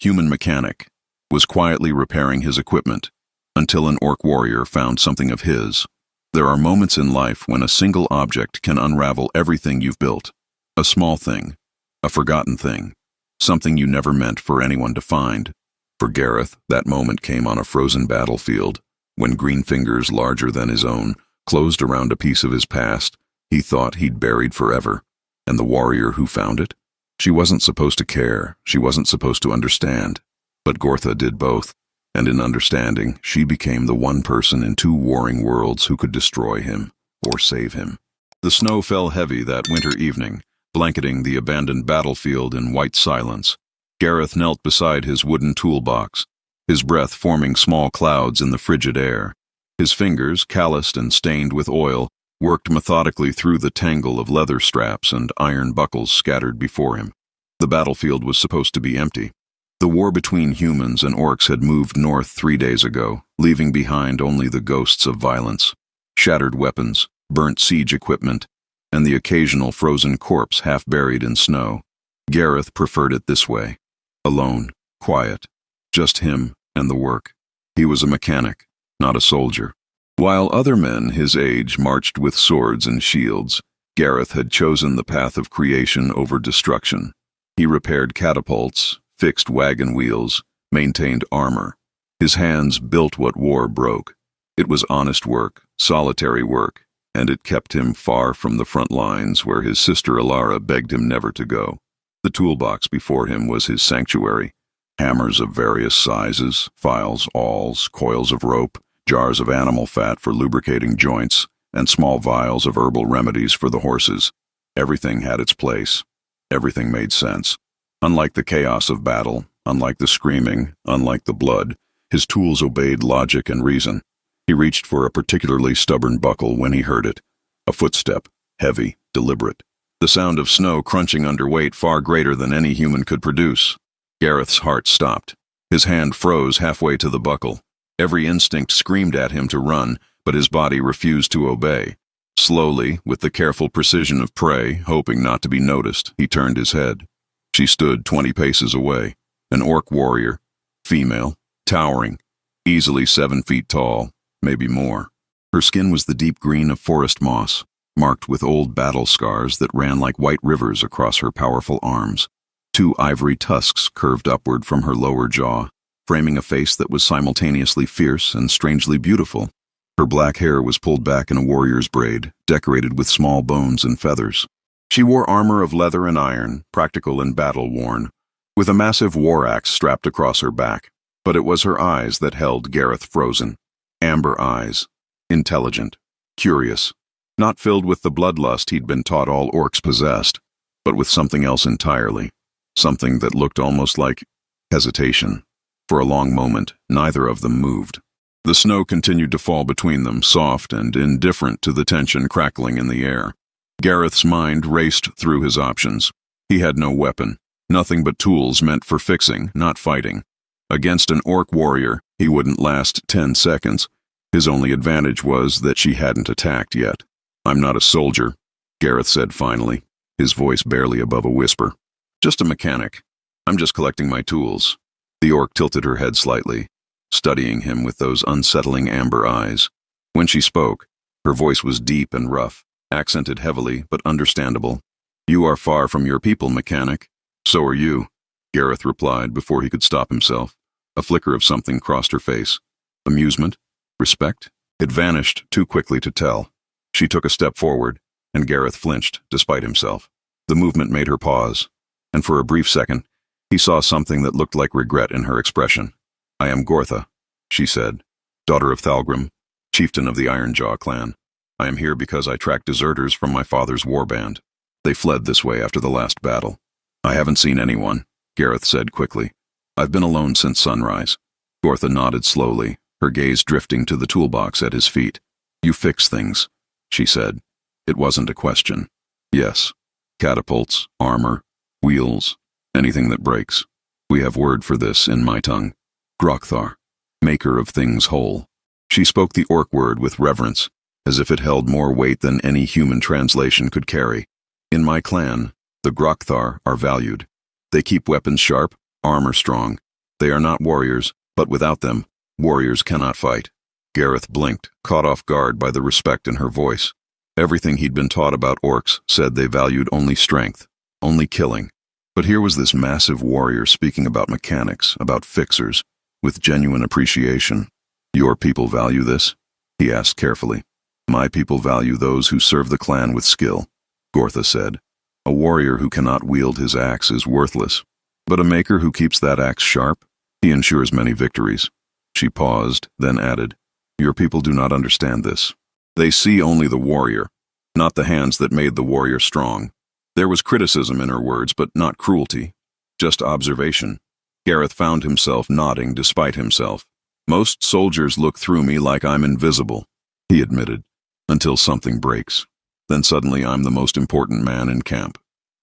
human mechanic, was quietly repairing his equipment until an orc warrior found something of his. There are moments in life when a single object can unravel everything you've built. A small thing, a forgotten thing, something you never meant for anyone to find. For Gareth, that moment came on a frozen battlefield, when green fingers larger than his own closed around a piece of his past he thought he'd buried forever. And the warrior who found it? She wasn't supposed to care, she wasn't supposed to understand. But Gortha did both, and in understanding, she became the one person in two warring worlds who could destroy him, or save him. The snow fell heavy that winter evening, blanketing the abandoned battlefield in white silence. Gareth knelt beside his wooden toolbox, his breath forming small clouds in the frigid air. His fingers, calloused and stained with oil, worked methodically through the tangle of leather straps and iron buckles scattered before him. The battlefield was supposed to be empty. The war between humans and orcs had moved north 3 days ago, leaving behind only the ghosts of violence, shattered weapons, burnt siege equipment, and the occasional frozen corpse half buried in snow. Gareth preferred it this way. Alone, quiet, just him and the work. He was a mechanic, not a soldier. While other men his age marched with swords and shields, Gareth had chosen the path of creation over destruction. He repaired catapults, fixed wagon wheels, maintained armor. His hands built what war broke. It was honest work, solitary work, and it kept him far from the front lines where his sister Alara begged him never to go. The toolbox before him was his sanctuary. Hammers of various sizes, files, awls, coils of rope, jars of animal fat for lubricating joints, and small vials of herbal remedies for the horses. Everything had its place. Everything made sense. Unlike the chaos of battle, unlike the screaming, unlike the blood, his tools obeyed logic and reason. He reached for a particularly stubborn buckle when he heard it. A footstep, heavy, deliberate. The sound of snow crunching under weight far greater than any human could produce. Gareth's heart stopped. His hand froze halfway to the buckle. Every instinct screamed at him to run, but his body refused to obey. Slowly, with the careful precision of prey, hoping not to be noticed, he turned his head. She stood 20 paces away, an orc warrior, female, towering, easily 7 feet tall, maybe more. Her skin was the deep green of forest moss, marked with old battle scars that ran like white rivers across her powerful arms. 2 ivory tusks curved upward from her lower jaw, framing a face that was simultaneously fierce and strangely beautiful. Her black hair was pulled back in a warrior's braid, decorated with small bones and feathers. She wore armor of leather and iron, practical and battle-worn, with a massive war axe strapped across her back. But it was her eyes that held Gareth frozen. Amber eyes. Intelligent. Curious. Not filled with the bloodlust he'd been taught all orcs possessed, but with something else entirely. Something that looked almost like hesitation. For a long moment, neither of them moved. The snow continued to fall between them, soft and indifferent to the tension crackling in the air. Gareth's mind raced through his options. He had no weapon, nothing but tools meant for fixing, not fighting. Against an orc warrior, he wouldn't last 10 seconds. His only advantage was that she hadn't attacked yet. "I'm not a soldier," Gareth said finally, his voice barely above a whisper. "Just a mechanic. I'm just collecting my tools." The orc tilted her head slightly, studying him with those unsettling amber eyes. When she spoke, her voice was deep and rough, accented heavily but understandable. "You are far from your people, mechanic." "So are you," Gareth replied before he could stop himself. A flicker of something crossed her face. Amusement? Respect? It vanished too quickly to tell. She took a step forward, and Gareth flinched, despite himself. The movement made her pause, and for a brief second, he saw something that looked like regret in her expression. "I am Gortha," she said, "daughter of Thalgrim, chieftain of the Ironjaw clan. I am here because I tracked deserters from my father's warband. They fled this way after the last battle." "I haven't seen anyone," Gareth said quickly. "I've been alone since sunrise." Gortha nodded slowly, her gaze drifting to the toolbox at his feet. "You fix things," she said. It wasn't a question. "Yes. Catapults, armor, wheels, anything that breaks. We have word for this in my tongue. Grokthar, maker of things whole." She spoke the orc word with reverence, as if it held more weight than any human translation could carry. "In my clan, the Grokthar are valued. They keep weapons sharp, armor strong, They are not warriors, but without them, warriors cannot fight. Gareth blinked, caught off guard by the respect in her voice. Everything he'd been taught about orcs said they valued only strength, only killing. But here was this massive warrior speaking about mechanics, about fixers, with genuine appreciation. Your people value this? He asked carefully. My people value those who serve the clan with skill, Gortha said. A warrior who cannot wield his axe is worthless, but a maker who keeps that axe sharp, he ensures many victories. She paused, then added, Your people do not understand this. They see only the warrior, not the hands that made the warrior strong. There was criticism in her words, but not cruelty, just observation. Gareth found himself nodding despite himself. Most soldiers look through me like I'm invisible, he admitted, until something breaks. Then suddenly I'm the most important man in camp.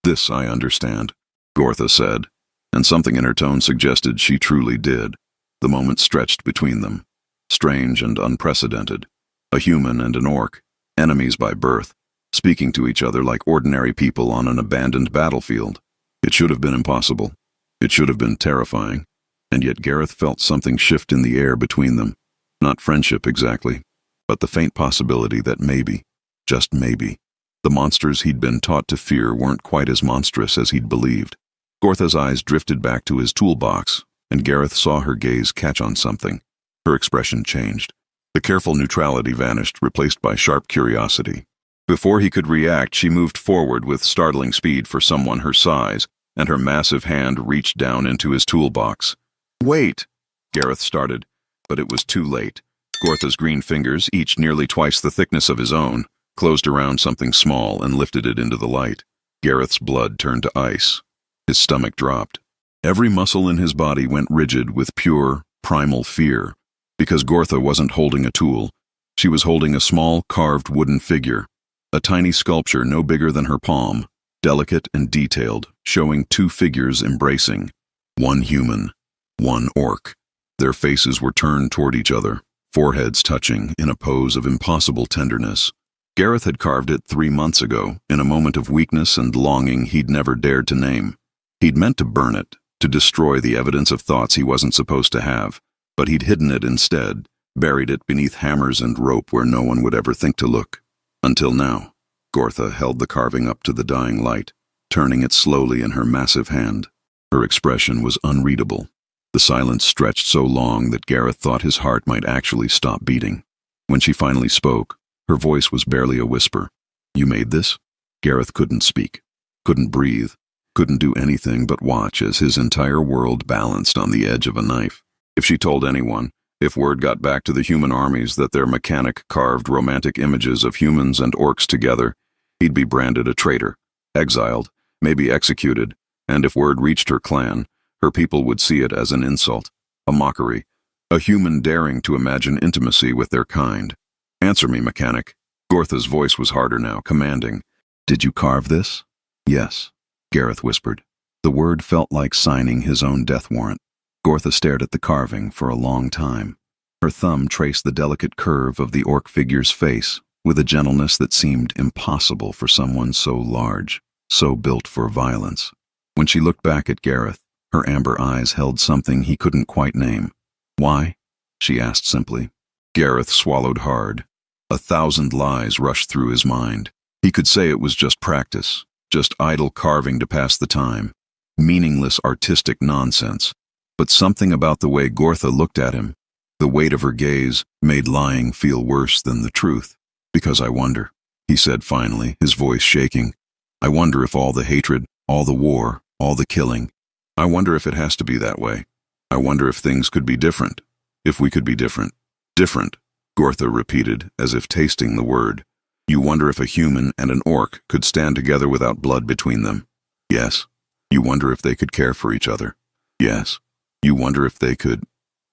This I understand, Gortha said, and something in her tone suggested she truly did. The moment stretched between them, strange and unprecedented. A human and an orc, enemies by birth, speaking to each other like ordinary people on an abandoned battlefield. It should have been impossible. It should have been terrifying. And yet Gareth felt something shift in the air between them. Not friendship exactly, but the faint possibility that maybe, just maybe, the monsters he'd been taught to fear weren't quite as monstrous as he'd believed. Gortha's eyes drifted back to his toolbox, and Gareth saw her gaze catch on something. Her expression changed. The careful neutrality vanished, replaced by sharp curiosity. Before he could react, she moved forward with startling speed for someone her size, and her massive hand reached down into his toolbox. Wait! Gareth started, but it was too late. Gortha's green fingers, each nearly twice the thickness of his own, closed around something small and lifted it into the light. Gareth's blood turned to ice. His stomach dropped. Every muscle in his body went rigid with pure, primal fear. Because Gortha wasn't holding a tool. She was holding a small, carved wooden figure. A tiny sculpture no bigger than her palm, delicate and detailed, showing two figures embracing. One human, one orc. Their faces were turned toward each other, foreheads touching in a pose of impossible tenderness. Gareth had carved it 3 months ago, in a moment of weakness and longing he'd never dared to name. He'd meant to burn it, to destroy the evidence of thoughts he wasn't supposed to have, but he'd hidden it instead, buried it beneath hammers and rope where no one would ever think to look. Until now, Gortha held the carving up to the dying light, turning it slowly in her massive hand. Her expression was unreadable. The silence stretched so long that Gareth thought his heart might actually stop beating. When she finally spoke, her voice was barely a whisper. You made this? Gareth couldn't speak, couldn't breathe, couldn't do anything but watch as his entire world balanced on the edge of a knife. If she told anyone, if word got back to the human armies that their mechanic carved romantic images of humans and orcs together, he'd be branded a traitor, exiled, maybe executed, and if word reached her clan, her people would see it as an insult, a mockery, a human daring to imagine intimacy with their kind. Answer me, mechanic. Gortha's voice was harder now, commanding. Did you carve this? Yes, Gareth whispered. The word felt like signing his own death warrant. Gortha stared at the carving for a long time. Her thumb traced the delicate curve of the orc figure's face with a gentleness that seemed impossible for someone so large, so built for violence. When she looked back at Gareth, her amber eyes held something he couldn't quite name. Why? She asked simply. Gareth swallowed hard. 1,000 lies rushed through his mind. He could say it was just practice, just idle carving to pass the time, meaningless artistic nonsense. But something about the way Gortha looked at him, the weight of her gaze, made lying feel worse than the truth. Because I wonder, he said finally, his voice shaking. I wonder if all the hatred, all the war, all the killing, I wonder if it has to be that way. I wonder if things could be different. If we could be different. Different, Gortha repeated, as if tasting the word. You wonder if a human and an orc could stand together without blood between them. Yes. You wonder if they could care for each other. Yes. You wonder if they could...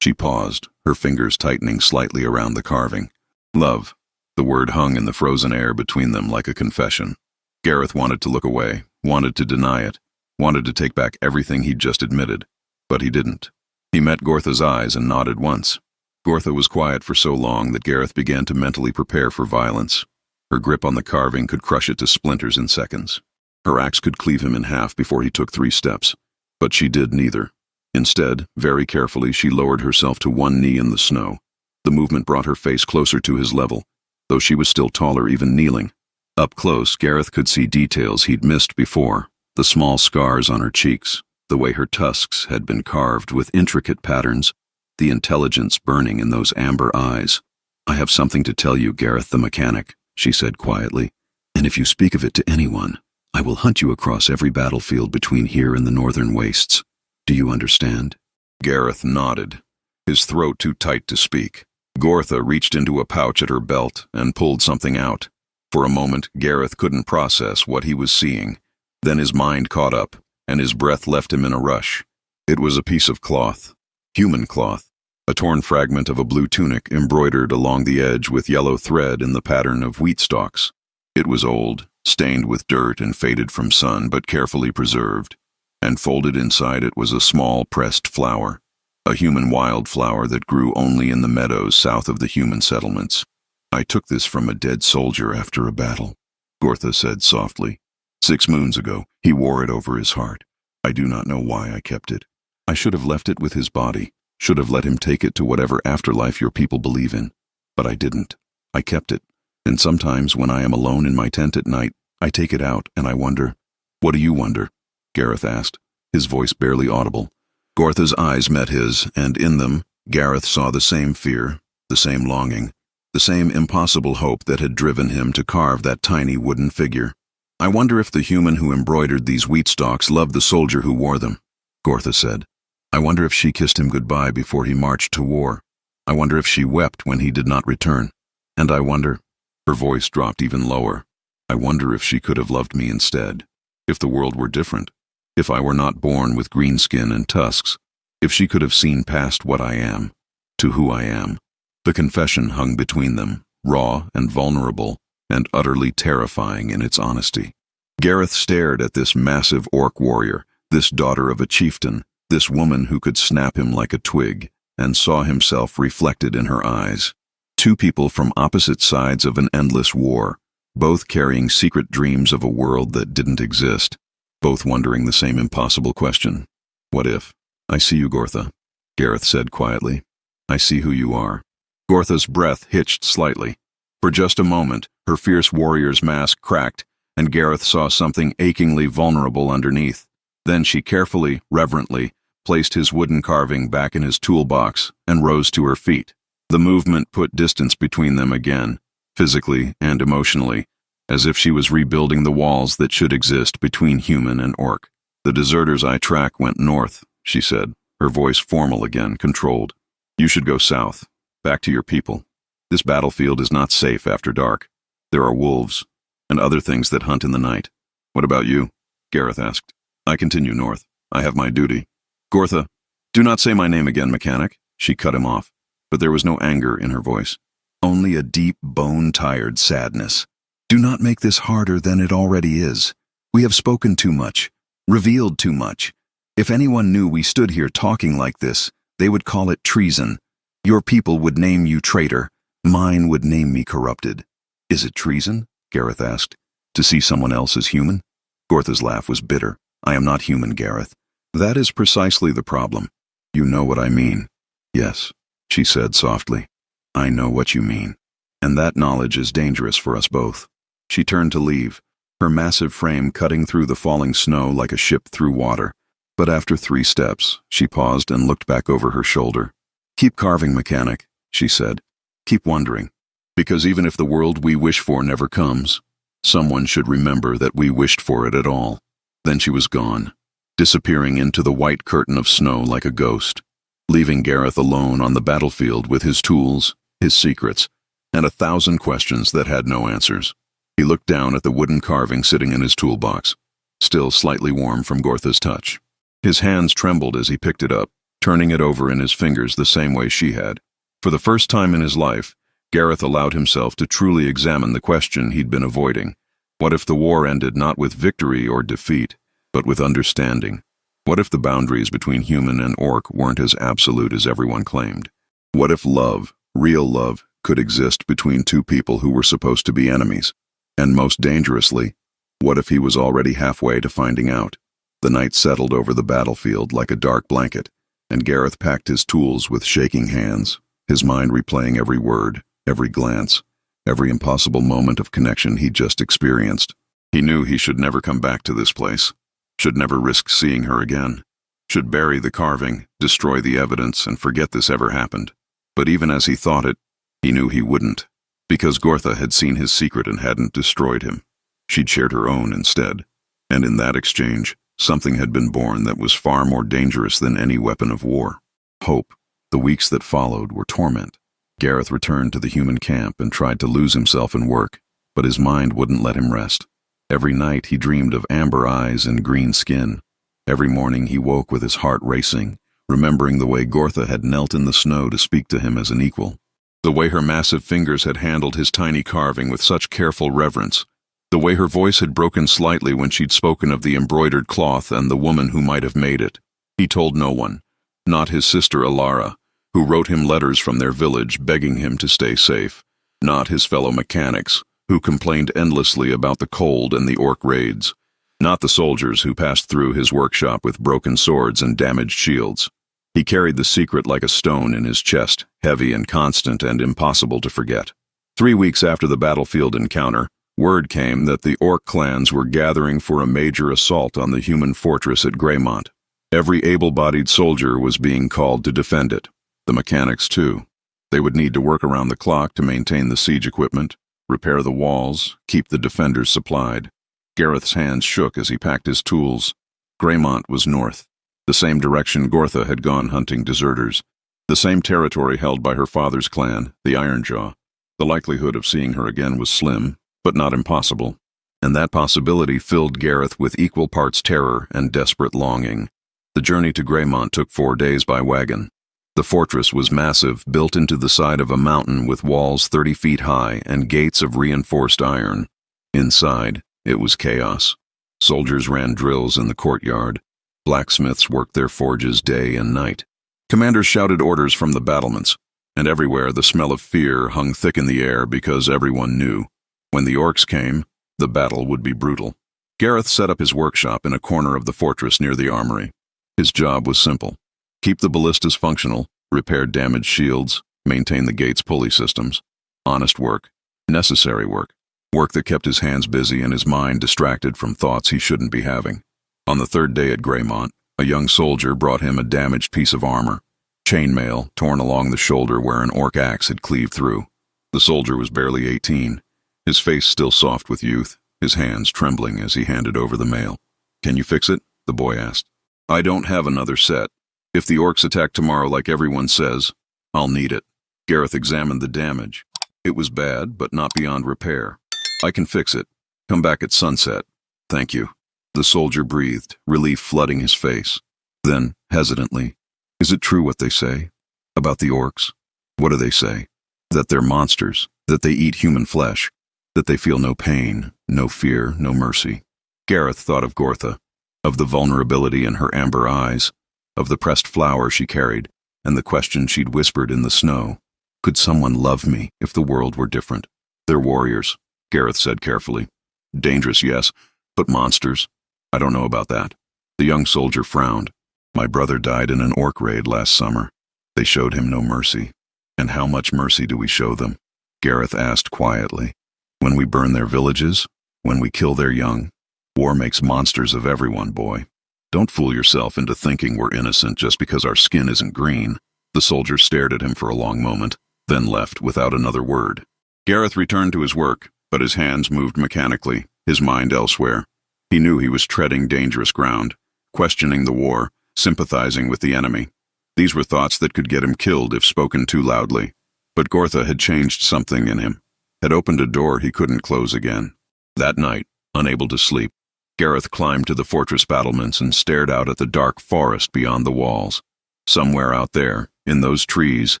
She paused, her fingers tightening slightly around the carving. Love. The word hung in the frozen air between them like a confession. Gareth wanted to look away, wanted to deny it, wanted to take back everything he'd just admitted. But he didn't. He met Gortha's eyes and nodded once. Gortha was quiet for so long that Gareth began to mentally prepare for violence. Her grip on the carving could crush it to splinters in seconds. Her axe could cleave him in half before he took 3 steps. But she did neither. Instead, very carefully, she lowered herself to one knee in the snow. The movement brought her face closer to his level, though she was still taller even kneeling. Up close, Gareth could see details he'd missed before, the small scars on her cheeks, the way her tusks had been carved with intricate patterns, the intelligence burning in those amber eyes. "I have something to tell you, Gareth the mechanic," she said quietly, "and if you speak of it to anyone, I will hunt you across every battlefield between here and the northern wastes. Do you understand?" Gareth nodded, his throat too tight to speak. Gortha reached into a pouch at her belt and pulled something out. For a moment, Gareth couldn't process what he was seeing. Then his mind caught up, and his breath left him in a rush. It was a piece of cloth, human cloth, a torn fragment of a blue tunic embroidered along the edge with yellow thread in the pattern of wheat stalks. It was old, stained with dirt and faded from sun, but carefully preserved, and folded inside it was a small pressed flower, a human wildflower that grew only in the meadows south of the human settlements. "I took this from a dead soldier after a battle," Gortha said softly. "6 moons ago, he wore it over his heart. I do not know why I kept it. I should have left it with his body, should have let him take it to whatever afterlife your people believe in. But I didn't. I kept it, and sometimes when I am alone in my tent at night, I take it out and I wonder." "What do you wonder?" Gareth asked, his voice barely audible. Gortha's eyes met his, and in them, Gareth saw the same fear, the same longing, the same impossible hope that had driven him to carve that tiny wooden figure. "I wonder if the human who embroidered these wheat stalks loved the soldier who wore them," Gortha said. "I wonder if she kissed him goodbye before he marched to war. I wonder if she wept when he did not return. And I wonder," her voice dropped even lower, "I wonder if she could have loved me instead. If the world were different. If I were not born with green skin and tusks. If she could have seen past what I am, to who I am." The confession hung between them, raw and vulnerable, and utterly terrifying in its honesty. Gareth stared at this massive orc warrior, this daughter of a chieftain, this woman who could snap him like a twig, and saw himself reflected in her eyes. Two people from opposite sides of an endless war, both carrying secret dreams of a world that didn't exist, both wondering the same impossible question. "What if?" "I see you, Gortha," Gareth said quietly. "I see who you are." Gortha's breath hitched slightly. For just a moment, her fierce warrior's mask cracked, and Gareth saw something achingly vulnerable underneath. Then she carefully, reverently, placed his wooden carving back in his toolbox and rose to her feet. The movement put distance between them again, physically and emotionally, as if she was rebuilding the walls that should exist between human and orc. "The deserters I track went north," she said, her voice formal again, controlled. "You should go south, back to your people. This battlefield is not safe after dark. There are wolves, and other things that hunt in the night." "What about you?" Gareth asked. "I continue north. I have my duty." "Gortha, do not say my name again, mechanic," she cut him off, but there was no anger in her voice. Only a deep, bone-tired sadness. "Do not make this harder than it already is. We have spoken too much, revealed too much. If anyone knew we stood here talking like this, they would call it treason. Your people would name you traitor. Mine would name me corrupted." "Is it treason?" Gareth asked. "To see someone else as human?" Gortha's laugh was bitter. "I am not human, Gareth. That is precisely the problem. You know what I mean." "Yes," she said softly. "I know what you mean. And that knowledge is dangerous for us both." She turned to leave, her massive frame cutting through the falling snow like a ship through water. But after 3 steps, she paused and looked back over her shoulder. "Keep carving, mechanic," she said. "Keep wondering. Because even if the world we wish for never comes, someone should remember that we wished for it at all." Then she was gone, disappearing into the white curtain of snow like a ghost, leaving Gareth alone on the battlefield with his tools, his secrets, and 1,000 questions that had no answers. He looked down at the wooden carving sitting in his toolbox, still slightly warm from Gortha's touch. His hands trembled as he picked it up, turning it over in his fingers the same way she had. For the first time in his life, Gareth allowed himself to truly examine the question he'd been avoiding. What if the war ended not with victory or defeat, but with understanding? What if the boundaries between human and orc weren't as absolute as everyone claimed? What if love, real love, could exist between two people who were supposed to be enemies? And most dangerously, what if he was already halfway to finding out? The night settled over the battlefield like a dark blanket, and Gareth packed his tools with shaking hands, his mind replaying every word, every glance, every impossible moment of connection he'd just experienced. He knew he should never come back to this place, should never risk seeing her again, should bury the carving, destroy the evidence, and forget this ever happened. But even as he thought it, he knew he wouldn't, because Gortha had seen his secret and hadn't destroyed him. She'd shared her own instead, and in that exchange, something had been born that was far more dangerous than any weapon of war. Hope. The weeks that followed were torment. Gareth returned to the human camp and tried to lose himself in work, but his mind wouldn't let him rest. Every night he dreamed of amber eyes and green skin. Every morning he woke with his heart racing, remembering the way Gortha had knelt in the snow to speak to him as an equal. The way her massive fingers had handled his tiny carving with such careful reverence. The way her voice had broken slightly when she'd spoken of the embroidered cloth and the woman who might have made it. He told no one, not his sister Alara, who wrote him letters from their village begging him to stay safe, not his fellow mechanics, who complained endlessly about the cold and the orc raids, not the soldiers who passed through his workshop with broken swords and damaged shields. He carried the secret like a stone in his chest, heavy and constant and impossible to forget. 3 weeks after the battlefield encounter, word came that the orc clans were gathering for a major assault on the human fortress at Greymont. Every able-bodied soldier was being called to defend it. The mechanics, too. They would need to work around the clock to maintain the siege equipment, repair the walls, keep the defenders supplied. Gareth's hands shook as he packed his tools. Greymont was north, the same direction Gortha had gone hunting deserters, the same territory held by her father's clan, the Ironjaw. The likelihood of seeing her again was slim, but not impossible, and that possibility filled Gareth with equal parts terror and desperate longing. The journey to Greymont took 4 days by wagon. The fortress was massive, built into the side of a mountain with walls 30 feet high and gates of reinforced iron. Inside, it was chaos. Soldiers ran drills in the courtyard. Blacksmiths worked their forges day and night. Commanders shouted orders from the battlements, and everywhere the smell of fear hung thick in the air because everyone knew. When the orcs came, the battle would be brutal. Gareth set up his workshop in a corner of the fortress near the armory. His job was simple. Keep the ballistas functional, repair damaged shields, maintain the gate's pulley systems. Honest work. Necessary work. Work that kept his hands busy and his mind distracted from thoughts he shouldn't be having. On the 3rd day at Greymont, a young soldier brought him a damaged piece of armor. Chainmail torn along the shoulder where an orc axe had cleaved through. The soldier was barely 18, his face still soft with youth, his hands trembling as he handed over the mail. "Can you fix it?" the boy asked. "I don't have another set. If the orcs attack tomorrow like everyone says, I'll need it." Gareth examined the damage. It was bad, but not beyond repair. "I can fix it. Come back at sunset." "Thank you." The soldier breathed, relief flooding his face. Then, hesitantly, "Is it true what they say? About the orcs? What do they say? That they're monsters, that they eat human flesh, that they feel no pain, no fear, no mercy." Gareth thought of Gortha, of the vulnerability in her amber eyes, of the pressed flower she carried, and the question she'd whispered in the snow. Could someone love me if the world were different? "They're warriors," Gareth said carefully. "Dangerous, yes, but monsters? I don't know about that." The young soldier frowned. "My brother died in an orc raid last summer. They showed him no mercy. And how much mercy do we show them?" Gareth asked quietly. "When we burn their villages? When we kill their young? War makes monsters of everyone, boy. Don't fool yourself into thinking we're innocent just because our skin isn't green." The soldier stared at him for a long moment, then left without another word. Gareth returned to his work, but his hands moved mechanically, his mind elsewhere. He knew he was treading dangerous ground, questioning the war, sympathizing with the enemy. These were thoughts that could get him killed if spoken too loudly. But Gortha had changed something in him, had opened a door he couldn't close again. That night, unable to sleep, Gareth climbed to the fortress battlements and stared out at the dark forest beyond the walls. Somewhere out there, in those trees,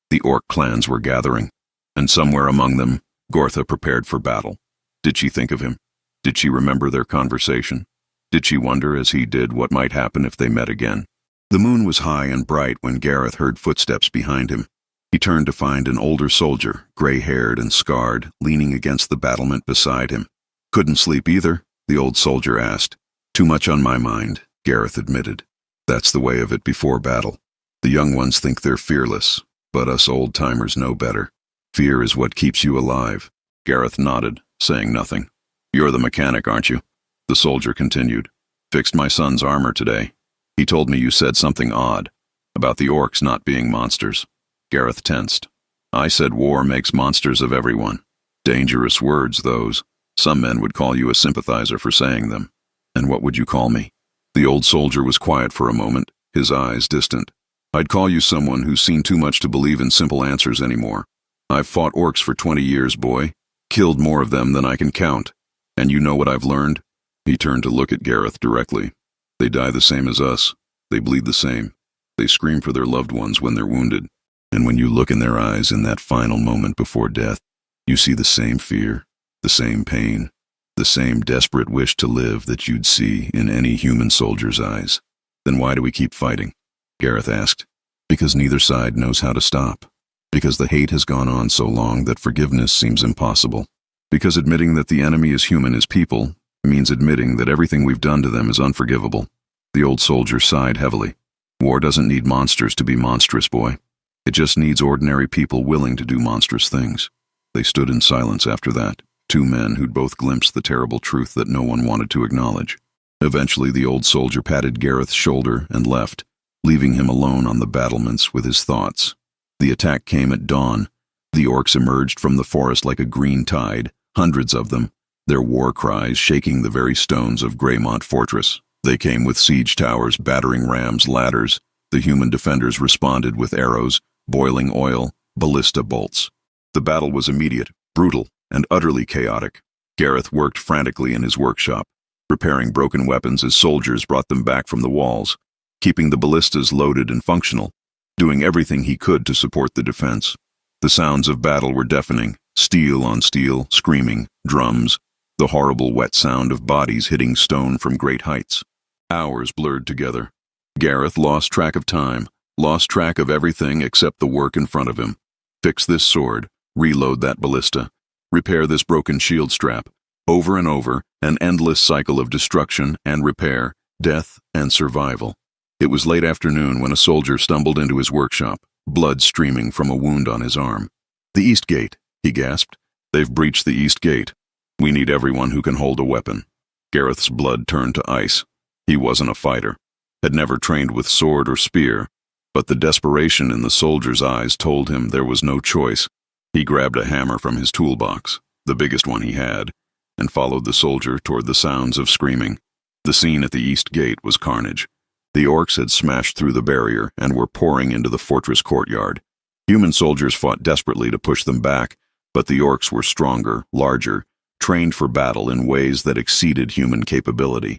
the orc clans were gathering, and somewhere among them, Gortha prepared for battle. Did she think of him? Did she remember their conversation? Did she wonder as he did what might happen if they met again? The moon was high and bright when Gareth heard footsteps behind him. He turned to find an older soldier, gray-haired and scarred, leaning against the battlement beside him. "Couldn't sleep either?" the old soldier asked. "Too much on my mind," Gareth admitted. "That's the way of it before battle. The young ones think they're fearless, but us old-timers know better. Fear is what keeps you alive. Gareth nodded, saying nothing. You're the mechanic, aren't you? The soldier continued. Fixed my son's armor today. He told me you said something odd, about the orcs not being monsters. Gareth tensed. I said war makes monsters of everyone. Dangerous words, those. Some men would call you a sympathizer for saying them. And what would you call me? The old soldier was quiet for a moment, his eyes distant. I'd call you someone who's seen too much to believe in simple answers anymore. I've fought orcs for 20 years, boy. Killed more of them than I can count. And you know what I've learned? He turned to look at Gareth directly. They die the same as us. They bleed the same. They scream for their loved ones when they're wounded. And when you look in their eyes in that final moment before death, you see the same fear, the same pain, the same desperate wish to live that you'd see in any human soldier's eyes. Then why do we keep fighting? Gareth asked. Because neither side knows how to stop. Because the hate has gone on so long that forgiveness seems impossible. Because admitting that the enemy is human as people means admitting that everything we've done to them is unforgivable. The old soldier sighed heavily. War doesn't need monsters to be monstrous, boy. It just needs ordinary people willing to do monstrous things. They stood in silence after that, two men who'd both glimpsed the terrible truth that no one wanted to acknowledge. Eventually, the old soldier patted Gareth's shoulder and left, leaving him alone on the battlements with his thoughts. The attack came at dawn. The orcs emerged from the forest like a green tide, hundreds of them, their war cries shaking the very stones of Greymont Fortress. They came with siege towers, battering rams, ladders. The human defenders responded with arrows, boiling oil, ballista bolts. The battle was immediate, brutal, and utterly chaotic. Gareth worked frantically in his workshop, repairing broken weapons as soldiers brought them back from the walls, keeping the ballistas loaded and functional, doing everything he could to support the defense. The sounds of battle were deafening, steel on steel, screaming, drums, the horrible wet sound of bodies hitting stone from great heights. Hours blurred together. Gareth lost track of time, lost track of everything except the work in front of him. Fix this sword, reload that ballista, repair this broken shield strap. Over and over, an endless cycle of destruction and repair, death and survival. It was late afternoon when a soldier stumbled into his workshop, blood streaming from a wound on his arm. The East Gate, he gasped. They've breached the East Gate. We need everyone who can hold a weapon. Gareth's blood turned to ice. He wasn't a fighter, had never trained with sword or spear, but the desperation in the soldier's eyes told him there was no choice. He grabbed a hammer from his toolbox, the biggest one he had, and followed the soldier toward the sounds of screaming. The scene at the East Gate was carnage. The orcs had smashed through the barrier and were pouring into the fortress courtyard. Human soldiers fought desperately to push them back, but the orcs were stronger, larger, trained for battle in ways that exceeded human capability.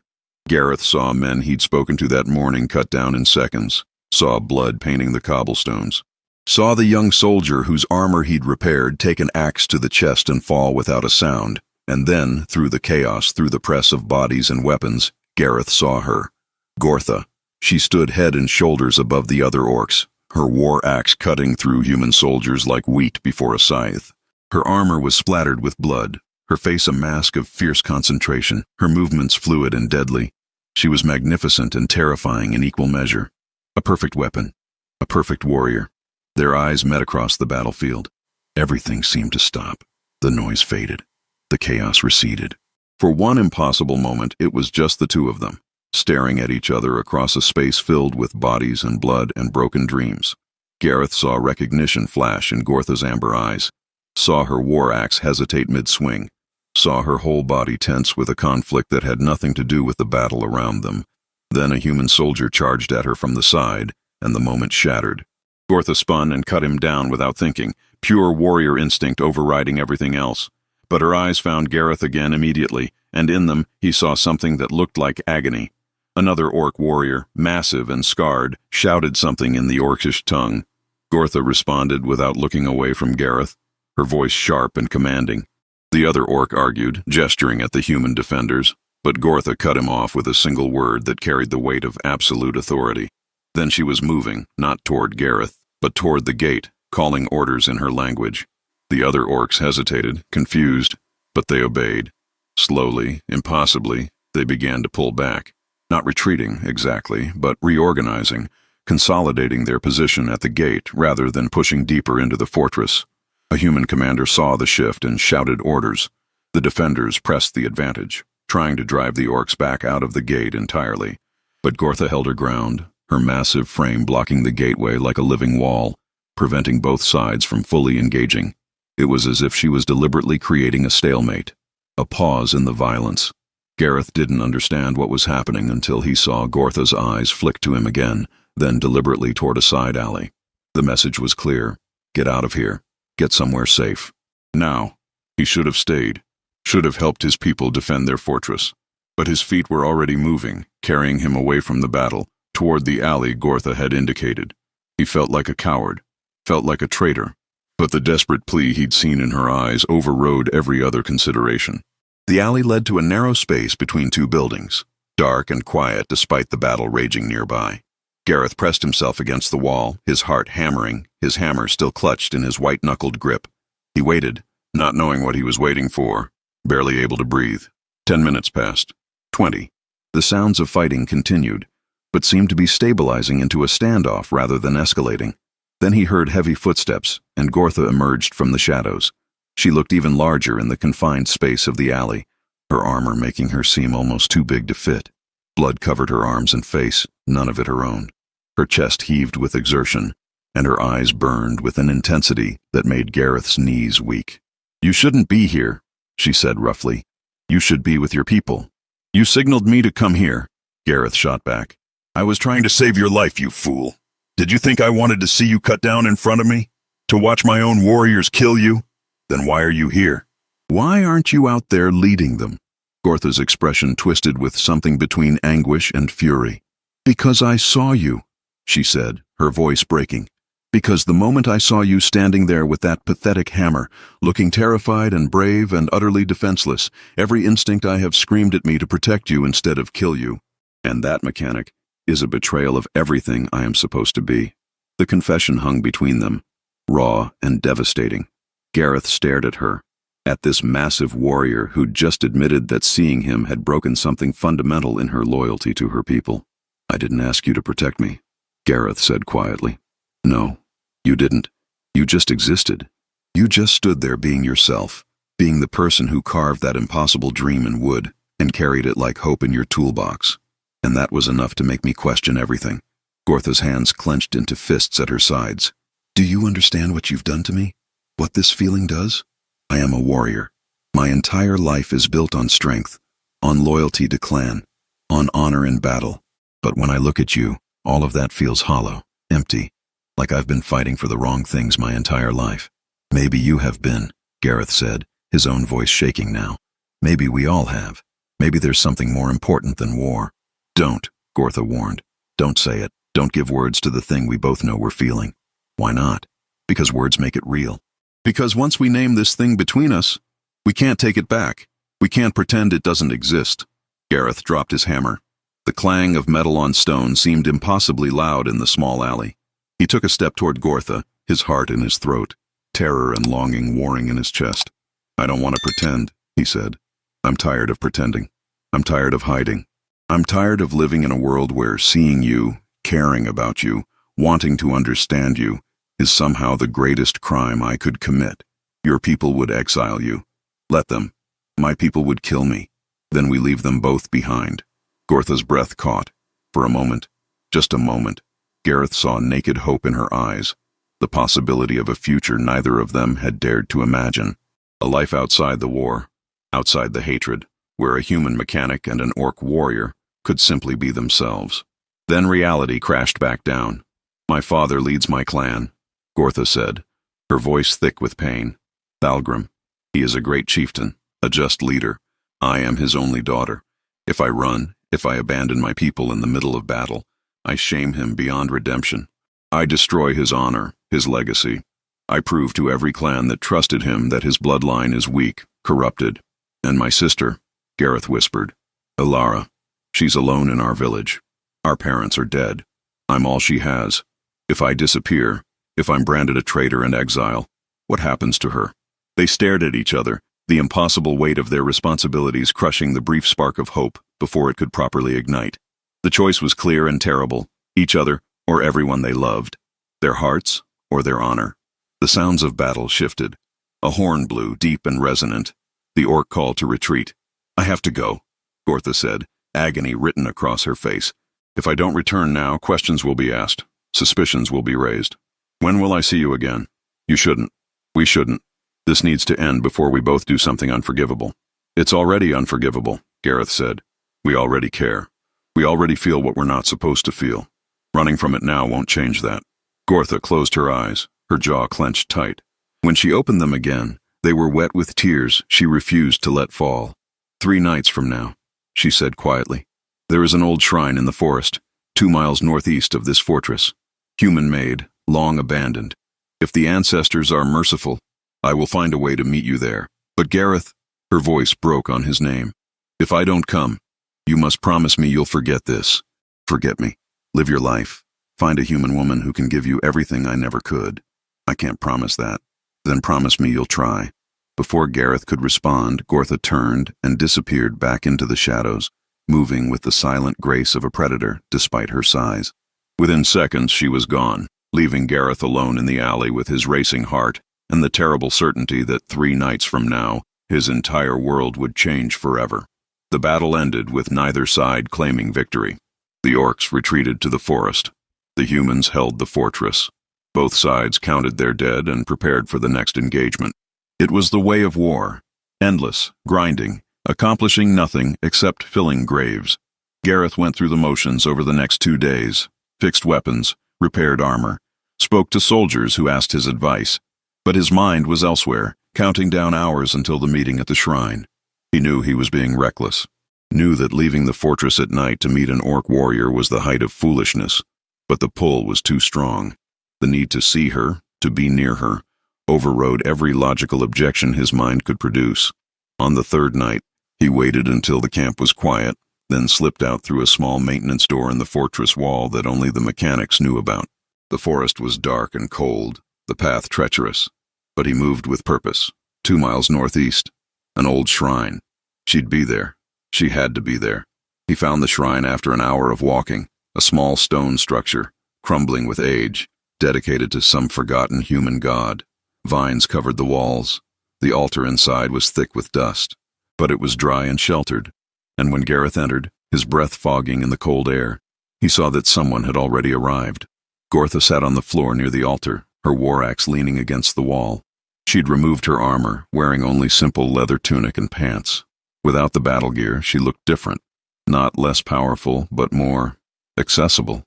Gareth saw men he'd spoken to that morning cut down in seconds, saw blood painting the cobblestones, saw the young soldier whose armor he'd repaired take an axe to the chest and fall without a sound, and then, through the chaos, through the press of bodies and weapons, Gareth saw her. Gortha. She stood head and shoulders above the other orcs, her war axe cutting through human soldiers like wheat before a scythe. Her armor was splattered with blood, her face a mask of fierce concentration, her movements fluid and deadly. She was magnificent and terrifying in equal measure. A perfect weapon, a perfect warrior. Their eyes met across the battlefield. Everything seemed to stop. The noise faded. The chaos receded. For one impossible moment, it was just the two of them, staring at each other across a space filled with bodies and blood and broken dreams. Gareth saw recognition flash in Gortha's amber eyes, saw her war axe hesitate mid-swing, saw her whole body tense with a conflict that had nothing to do with the battle around them. Then a human soldier charged at her from the side, and the moment shattered. Gortha spun and cut him down without thinking, pure warrior instinct overriding everything else. But her eyes found Gareth again immediately, and in them he saw something that looked like agony. Another orc warrior, massive and scarred, shouted something in the orcish tongue. Gortha responded without looking away from Gareth, her voice sharp and commanding. The other orc argued, gesturing at the human defenders, but Gortha cut him off with a single word that carried the weight of absolute authority. Then she was moving, not toward Gareth, but toward the gate, calling orders in her language. The other orcs hesitated, confused, but they obeyed. Slowly, impossibly, they began to pull back. Not retreating, exactly, but reorganizing, consolidating their position at the gate rather than pushing deeper into the fortress. A human commander saw the shift and shouted orders. The defenders pressed the advantage, trying to drive the orcs back out of the gate entirely. But Gortha held her ground, her massive frame blocking the gateway like a living wall, preventing both sides from fully engaging. It was as if she was deliberately creating a stalemate, a pause in the violence. Gareth didn't understand what was happening until he saw Gortha's eyes flick to him again, then deliberately toward a side alley. The message was clear. Get out of here. Get somewhere safe. Now. He should have stayed. Should have helped his people defend their fortress. But his feet were already moving, carrying him away from the battle, toward the alley Gortha had indicated. He felt like a coward, felt like a traitor, but the desperate plea he'd seen in her eyes overrode every other consideration. The alley led to a narrow space between two buildings, dark and quiet despite the battle raging nearby. Gareth pressed himself against the wall, his heart hammering, his hammer still clutched in his white-knuckled grip. He waited, not knowing what he was waiting for, barely able to breathe. 10 minutes passed. 20. The sounds of fighting continued, but seemed to be stabilizing into a standoff rather than escalating. Then he heard heavy footsteps, and Gortha emerged from the shadows. She looked even larger in the confined space of the alley, her armor making her seem almost too big to fit. Blood covered her arms and face, none of it her own. Her chest heaved with exertion, and her eyes burned with an intensity that made Gareth's knees weak. "You shouldn't be here," she said roughly. "You should be with your people." "You signaled me to come here," Gareth shot back. "I was trying to save your life, you fool. Did you think I wanted to see you cut down in front of me? To watch my own warriors kill you? Then why are you here? Why aren't you out there leading them?" Gortha's expression twisted with something between anguish and fury. "Because I saw you," she said, her voice breaking. "Because the moment I saw you standing there with that pathetic hammer, looking terrified and brave and utterly defenseless, every instinct I have screamed at me to protect you instead of kill you. And that mechanic is a betrayal of everything I am supposed to be." The confession hung between them, raw and devastating. Gareth stared at her, at this massive warrior who'd just admitted that seeing him had broken something fundamental in her loyalty to her people. "I didn't ask you to protect me," Gareth said quietly. "No, you didn't. You just existed. You just stood there being yourself, being the person who carved that impossible dream in wood and carried it like hope in your toolbox. And that was enough to make me question everything." Gortha's hands clenched into fists at her sides. "Do you understand what you've done to me? What this feeling does? I am a warrior. My entire life is built on strength, on loyalty to clan, on honor in battle. But when I look at you, all of that feels hollow, empty, like I've been fighting for the wrong things my entire life." "Maybe you have been," Gareth said, his own voice shaking now. "Maybe we all have. Maybe there's something more important than war." "Don't," Gortha warned. "Don't say it. Don't give words to the thing we both know we're feeling." "Why not?" "Because words make it real. Because once we name this thing between us, we can't take it back. We can't pretend it doesn't exist." Gareth dropped his hammer. The clang of metal on stone seemed impossibly loud in the small alley. He took a step toward Gortha, his heart in his throat, terror and longing warring in his chest. "I don't want to pretend," he said. "I'm tired of pretending. I'm tired of hiding. I'm tired of living in a world where seeing you, caring about you, wanting to understand you, is somehow the greatest crime I could commit. Your people would exile you. Let them. My people would kill me. Then we leave them both behind." Gortha's breath caught. For a moment, just a moment, Gareth saw naked hope in her eyes, the possibility of a future neither of them had dared to imagine. A life outside the war, outside the hatred, where a human mechanic and an orc warrior could simply be themselves. Then reality crashed back down. "My father leads my clan," Gortha said, her voice thick with pain. "Thalgrim. He is a great chieftain, a just leader. I am his only daughter. If I run, if I abandon my people in the middle of battle, I shame him beyond redemption. I destroy his honor, his legacy. I prove to every clan that trusted him that his bloodline is weak, corrupted. And my sister," Gareth whispered, "Ilara. She's alone in our village. Our parents are dead. I'm all she has. If I disappear, if I'm branded a traitor and exile, what happens to her?" They stared at each other, the impossible weight of their responsibilities crushing the brief spark of hope before it could properly ignite. The choice was clear and terrible, each other or everyone they loved? Their hearts or their honor? The sounds of battle shifted. A horn blew, deep and resonant. The orc called to retreat. "I have to go," Gortha said, agony written across her face. "If I don't return now, questions will be asked. Suspicions will be raised. When will I see you again? You shouldn't. We shouldn't. This needs to end before we both do something unforgivable." "It's already unforgivable," Gareth said. "We already care. We already feel what we're not supposed to feel. Running from it now won't change that." Gortha closed her eyes, her jaw clenched tight. When she opened them again, they were wet with tears she refused to let fall. 3 nights from now," she said quietly. "There is an old shrine in the forest, 2 miles northeast of this fortress. Human-made, long abandoned. If the ancestors are merciful, I will find a way to meet you there. But Gareth," her voice broke on his name, "if I don't come, you must promise me you'll forget this. Forget me. Live your life. Find a human woman who can give you everything I never could. I can't promise that. Then promise me you'll try." Before Gareth could respond, Gortha turned and disappeared back into the shadows, moving with the silent grace of a predator despite her size. Within seconds she was gone, leaving Gareth alone in the alley with his racing heart and the terrible certainty that 3 nights from now his entire world would change forever. The battle ended with neither side claiming victory. The orcs retreated to the forest. The humans held the fortress. Both sides counted their dead and prepared for the next engagement. It was the way of war, endless, grinding, accomplishing nothing except filling graves. Gareth went through the motions over the next 2 days, fixed weapons, repaired armor, spoke to soldiers who asked his advice. But his mind was elsewhere, counting down hours until the meeting at the shrine. He knew he was being reckless, knew that leaving the fortress at night to meet an orc warrior was the height of foolishness, but the pull was too strong. The need to see her, to be near her, overrode every logical objection his mind could produce. On the 3rd night, he waited until the camp was quiet, then slipped out through a small maintenance door in the fortress wall that only the mechanics knew about. The forest was dark and cold, the path treacherous, but he moved with purpose. 2 miles northeast, an old shrine. She'd be there. She had to be there. He found the shrine after an hour of walking, a small stone structure, crumbling with age, dedicated to some forgotten human god. Vines covered the walls. The altar inside was thick with dust, but it was dry and sheltered, and when Gareth entered, his breath fogging in the cold air, he saw that someone had already arrived. Gortha sat on the floor near the altar, her war axe leaning against the wall. She'd removed her armor, wearing only simple leather tunic and pants. Without the battle gear, she looked different, not less powerful, but more accessible,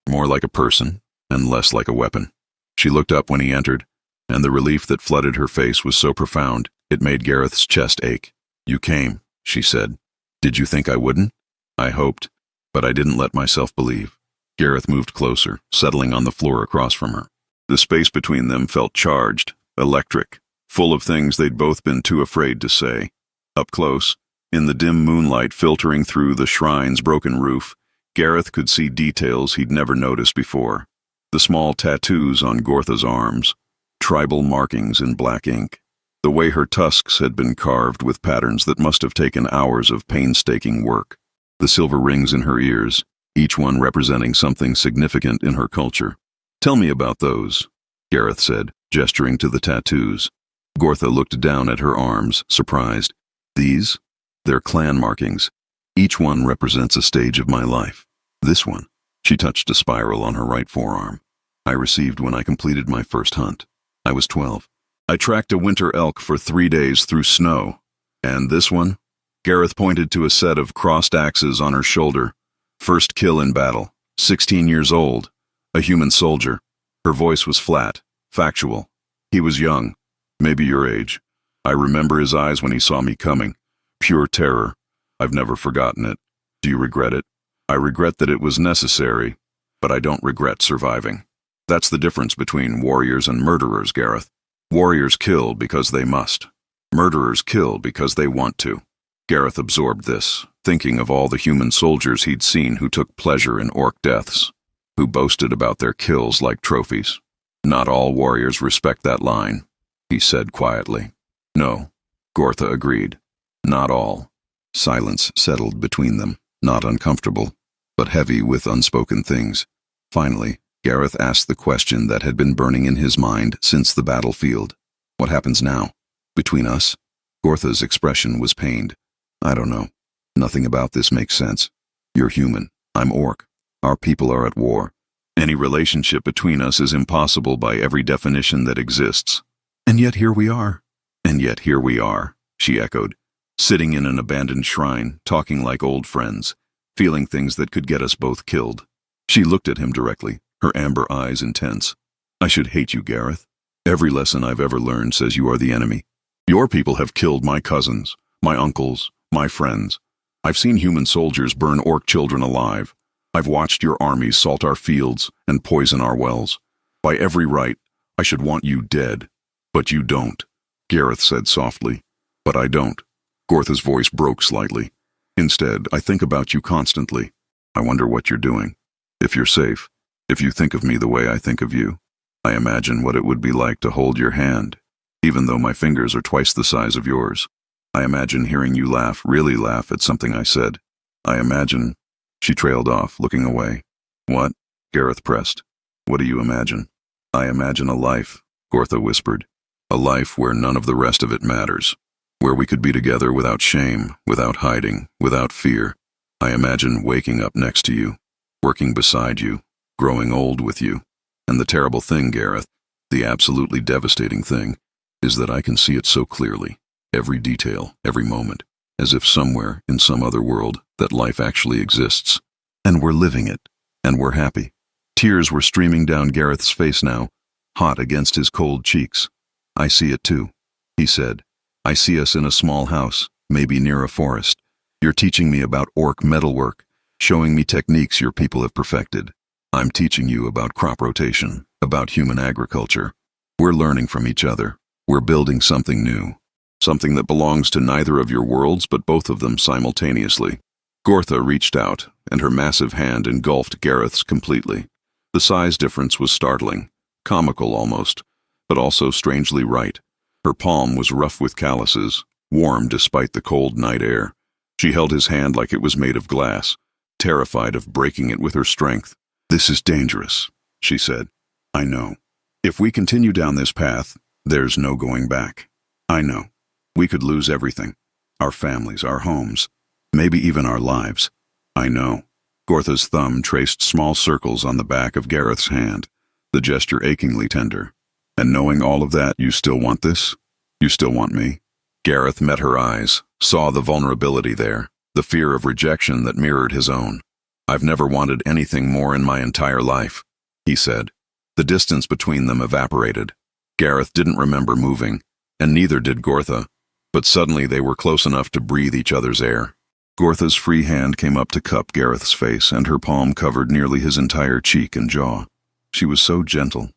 more like a person and less like a weapon. She looked up when he entered, and the relief that flooded her face was so profound it made Gareth's chest ache. "You came," she said. "Did you think I wouldn't?" "I hoped, but I didn't let myself believe." Gareth moved closer, settling on the floor across from her. The space between them felt charged, electric, full of things they'd both been too afraid to say. Up close, in the dim moonlight filtering through the shrine's broken roof, Gareth could see details he'd never noticed before. The small tattoos on Gortha's arms, tribal markings in black ink. The way her tusks had been carved with patterns that must have taken hours of painstaking work. The silver rings in her ears, each one representing something significant in her culture. "Tell me about those," Gareth said, gesturing to the tattoos. Gortha looked down at her arms, surprised. "These? They're clan markings. Each one represents a stage of my life. This one," she touched a spiral on her right forearm, "I received when I completed my first hunt. I was 12. I tracked a winter elk for 3 days through snow. And this one?" Gareth pointed to a set of crossed axes on her shoulder. "First kill in battle. 16 years old. A human soldier." Her voice was flat, factual. "He was young, maybe your age. I remember his eyes when he saw me coming. Pure terror. I've never forgotten it. Do you regret it?" "I regret that it was necessary, but I don't regret surviving." That's the difference between warriors and murderers, Gareth. Warriors kill because they must. Murderers kill because they want to. Gareth absorbed this, thinking of all the human soldiers he'd seen who took pleasure in orc deaths, who boasted about their kills like trophies. "Not all warriors respect that line," he said quietly. "No," Gortha agreed. "Not all." Silence settled between them, not uncomfortable, but heavy with unspoken things. Finally, Gareth asked the question that had been burning in his mind since the battlefield. What happens now? Between us? Gortha's expression was pained. I don't know. Nothing about this makes sense. You're human. I'm orc. Our people are at war. Any relationship between us is impossible by every definition that exists. And yet here we are. And yet here we are, she echoed, sitting in an abandoned shrine, talking like old friends, feeling things that could get us both killed. She looked at him directly, her amber eyes intense. I should hate you, Gareth. Every lesson I've ever learned says you are the enemy. Your people have killed my cousins, my uncles, my friends. I've seen human soldiers burn orc children alive. I've watched your armies salt our fields and poison our wells. By every right, I should want you dead. But you don't, Gareth said softly. But I don't. Gortha's voice broke slightly. Instead, I think about you constantly. I wonder what you're doing. If you're safe, if you think of me the way I think of you, I imagine what it would be like to hold your hand, even though my fingers are twice the size of yours. I imagine hearing you laugh, really laugh at something I said. I imagine... She trailed off, looking away. What? Gareth pressed. What do you imagine? I imagine a life, Gortha whispered. A life where none of the rest of it matters. Where we could be together without shame, without hiding, without fear. I imagine waking up next to you, working beside you, growing old with you. And the terrible thing, Gareth, the absolutely devastating thing, is that I can see it so clearly. Every detail, every moment. As if somewhere, in some other world, that life actually exists. And we're living it. And we're happy. Tears were streaming down Gareth's face now, hot against his cold cheeks. I see it too, he said. I see us in a small house, maybe near a forest. You're teaching me about orc metalwork, showing me techniques your people have perfected. I'm teaching you about crop rotation, about human agriculture. We're learning from each other. We're building something new. Something that belongs to neither of your worlds, but both of them simultaneously. Gortha reached out, and her massive hand engulfed Gareth's completely. The size difference was startling, comical almost, but also strangely right. Her palm was rough with calluses, warm despite the cold night air. She held his hand like it was made of glass, terrified of breaking it with her strength. This is dangerous, she said. I know. If we continue down this path, there's no going back. I know. We could lose everything. Our families, our homes, maybe even our lives. I know. Gortha's thumb traced small circles on the back of Gareth's hand, the gesture achingly tender. And knowing all of that, you still want this? You still want me? Gareth met her eyes, saw the vulnerability there, the fear of rejection that mirrored his own. I've never wanted anything more in my entire life, he said. The distance between them evaporated. Gareth didn't remember moving, and neither did Gortha. But suddenly they were close enough to breathe each other's air. Gortha's free hand came up to cup Gareth's face, and her palm covered nearly his entire cheek and jaw. She was so gentle,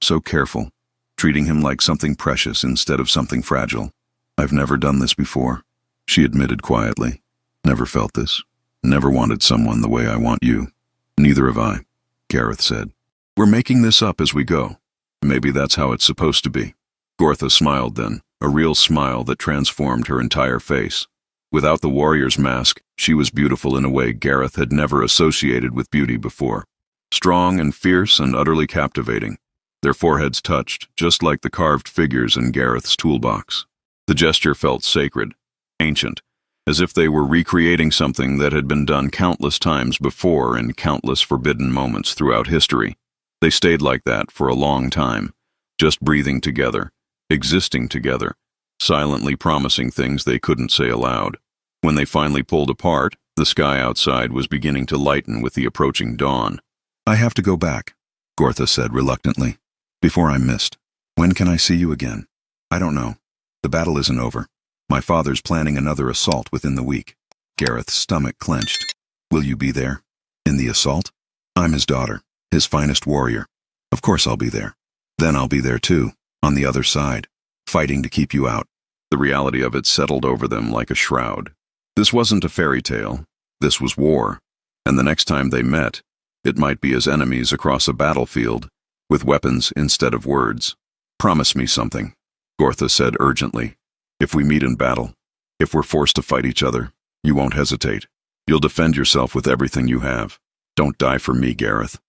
so careful, treating him like something precious instead of something fragile. I've never done this before, she admitted quietly. Never felt this. Never wanted someone the way I want you. Neither have I, Gareth said. We're making this up as we go. Maybe that's how it's supposed to be. Gortha smiled then, a real smile that transformed her entire face. Without the warrior's mask, she was beautiful in a way Gareth had never associated with beauty before. Strong and fierce and utterly captivating. Their foreheads touched, just like the carved figures in Gareth's toolbox. The gesture felt sacred, ancient, as if they were recreating something that had been done countless times before in countless forbidden moments throughout history. They stayed like that for a long time, just breathing together, existing together, silently promising things they couldn't say aloud. When they finally pulled apart, the sky outside was beginning to lighten with the approaching dawn. I have to go back, Gortha said reluctantly, before I'm missed. When can I see you again? I don't know. The battle isn't over. My father's planning another assault within the week. Gareth's stomach clenched. Will you be there? In the assault? I'm his daughter, his finest warrior. Of course I'll be there. Then I'll be there too. On the other side, fighting to keep you out. The reality of it settled over them like a shroud. This wasn't a fairy tale. This was war. And the next time they met, it might be as enemies across a battlefield, with weapons instead of words. Promise me something, Gortha said urgently. If we meet in battle, if we're forced to fight each other, you won't hesitate. You'll defend yourself with everything you have. Don't die for me, Gareth.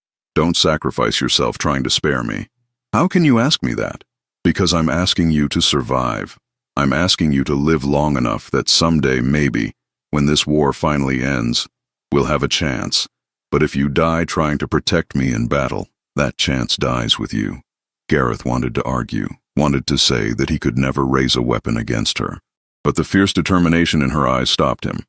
Don't sacrifice yourself trying to spare me. How can you ask me that? Because I'm asking you to survive. I'm asking you to live long enough that someday, maybe, when this war finally ends, we'll have a chance. But if you die trying to protect me in battle, that chance dies with you. Gareth wanted to argue, wanted to say that he could never raise a weapon against her. But the fierce determination in her eyes stopped him.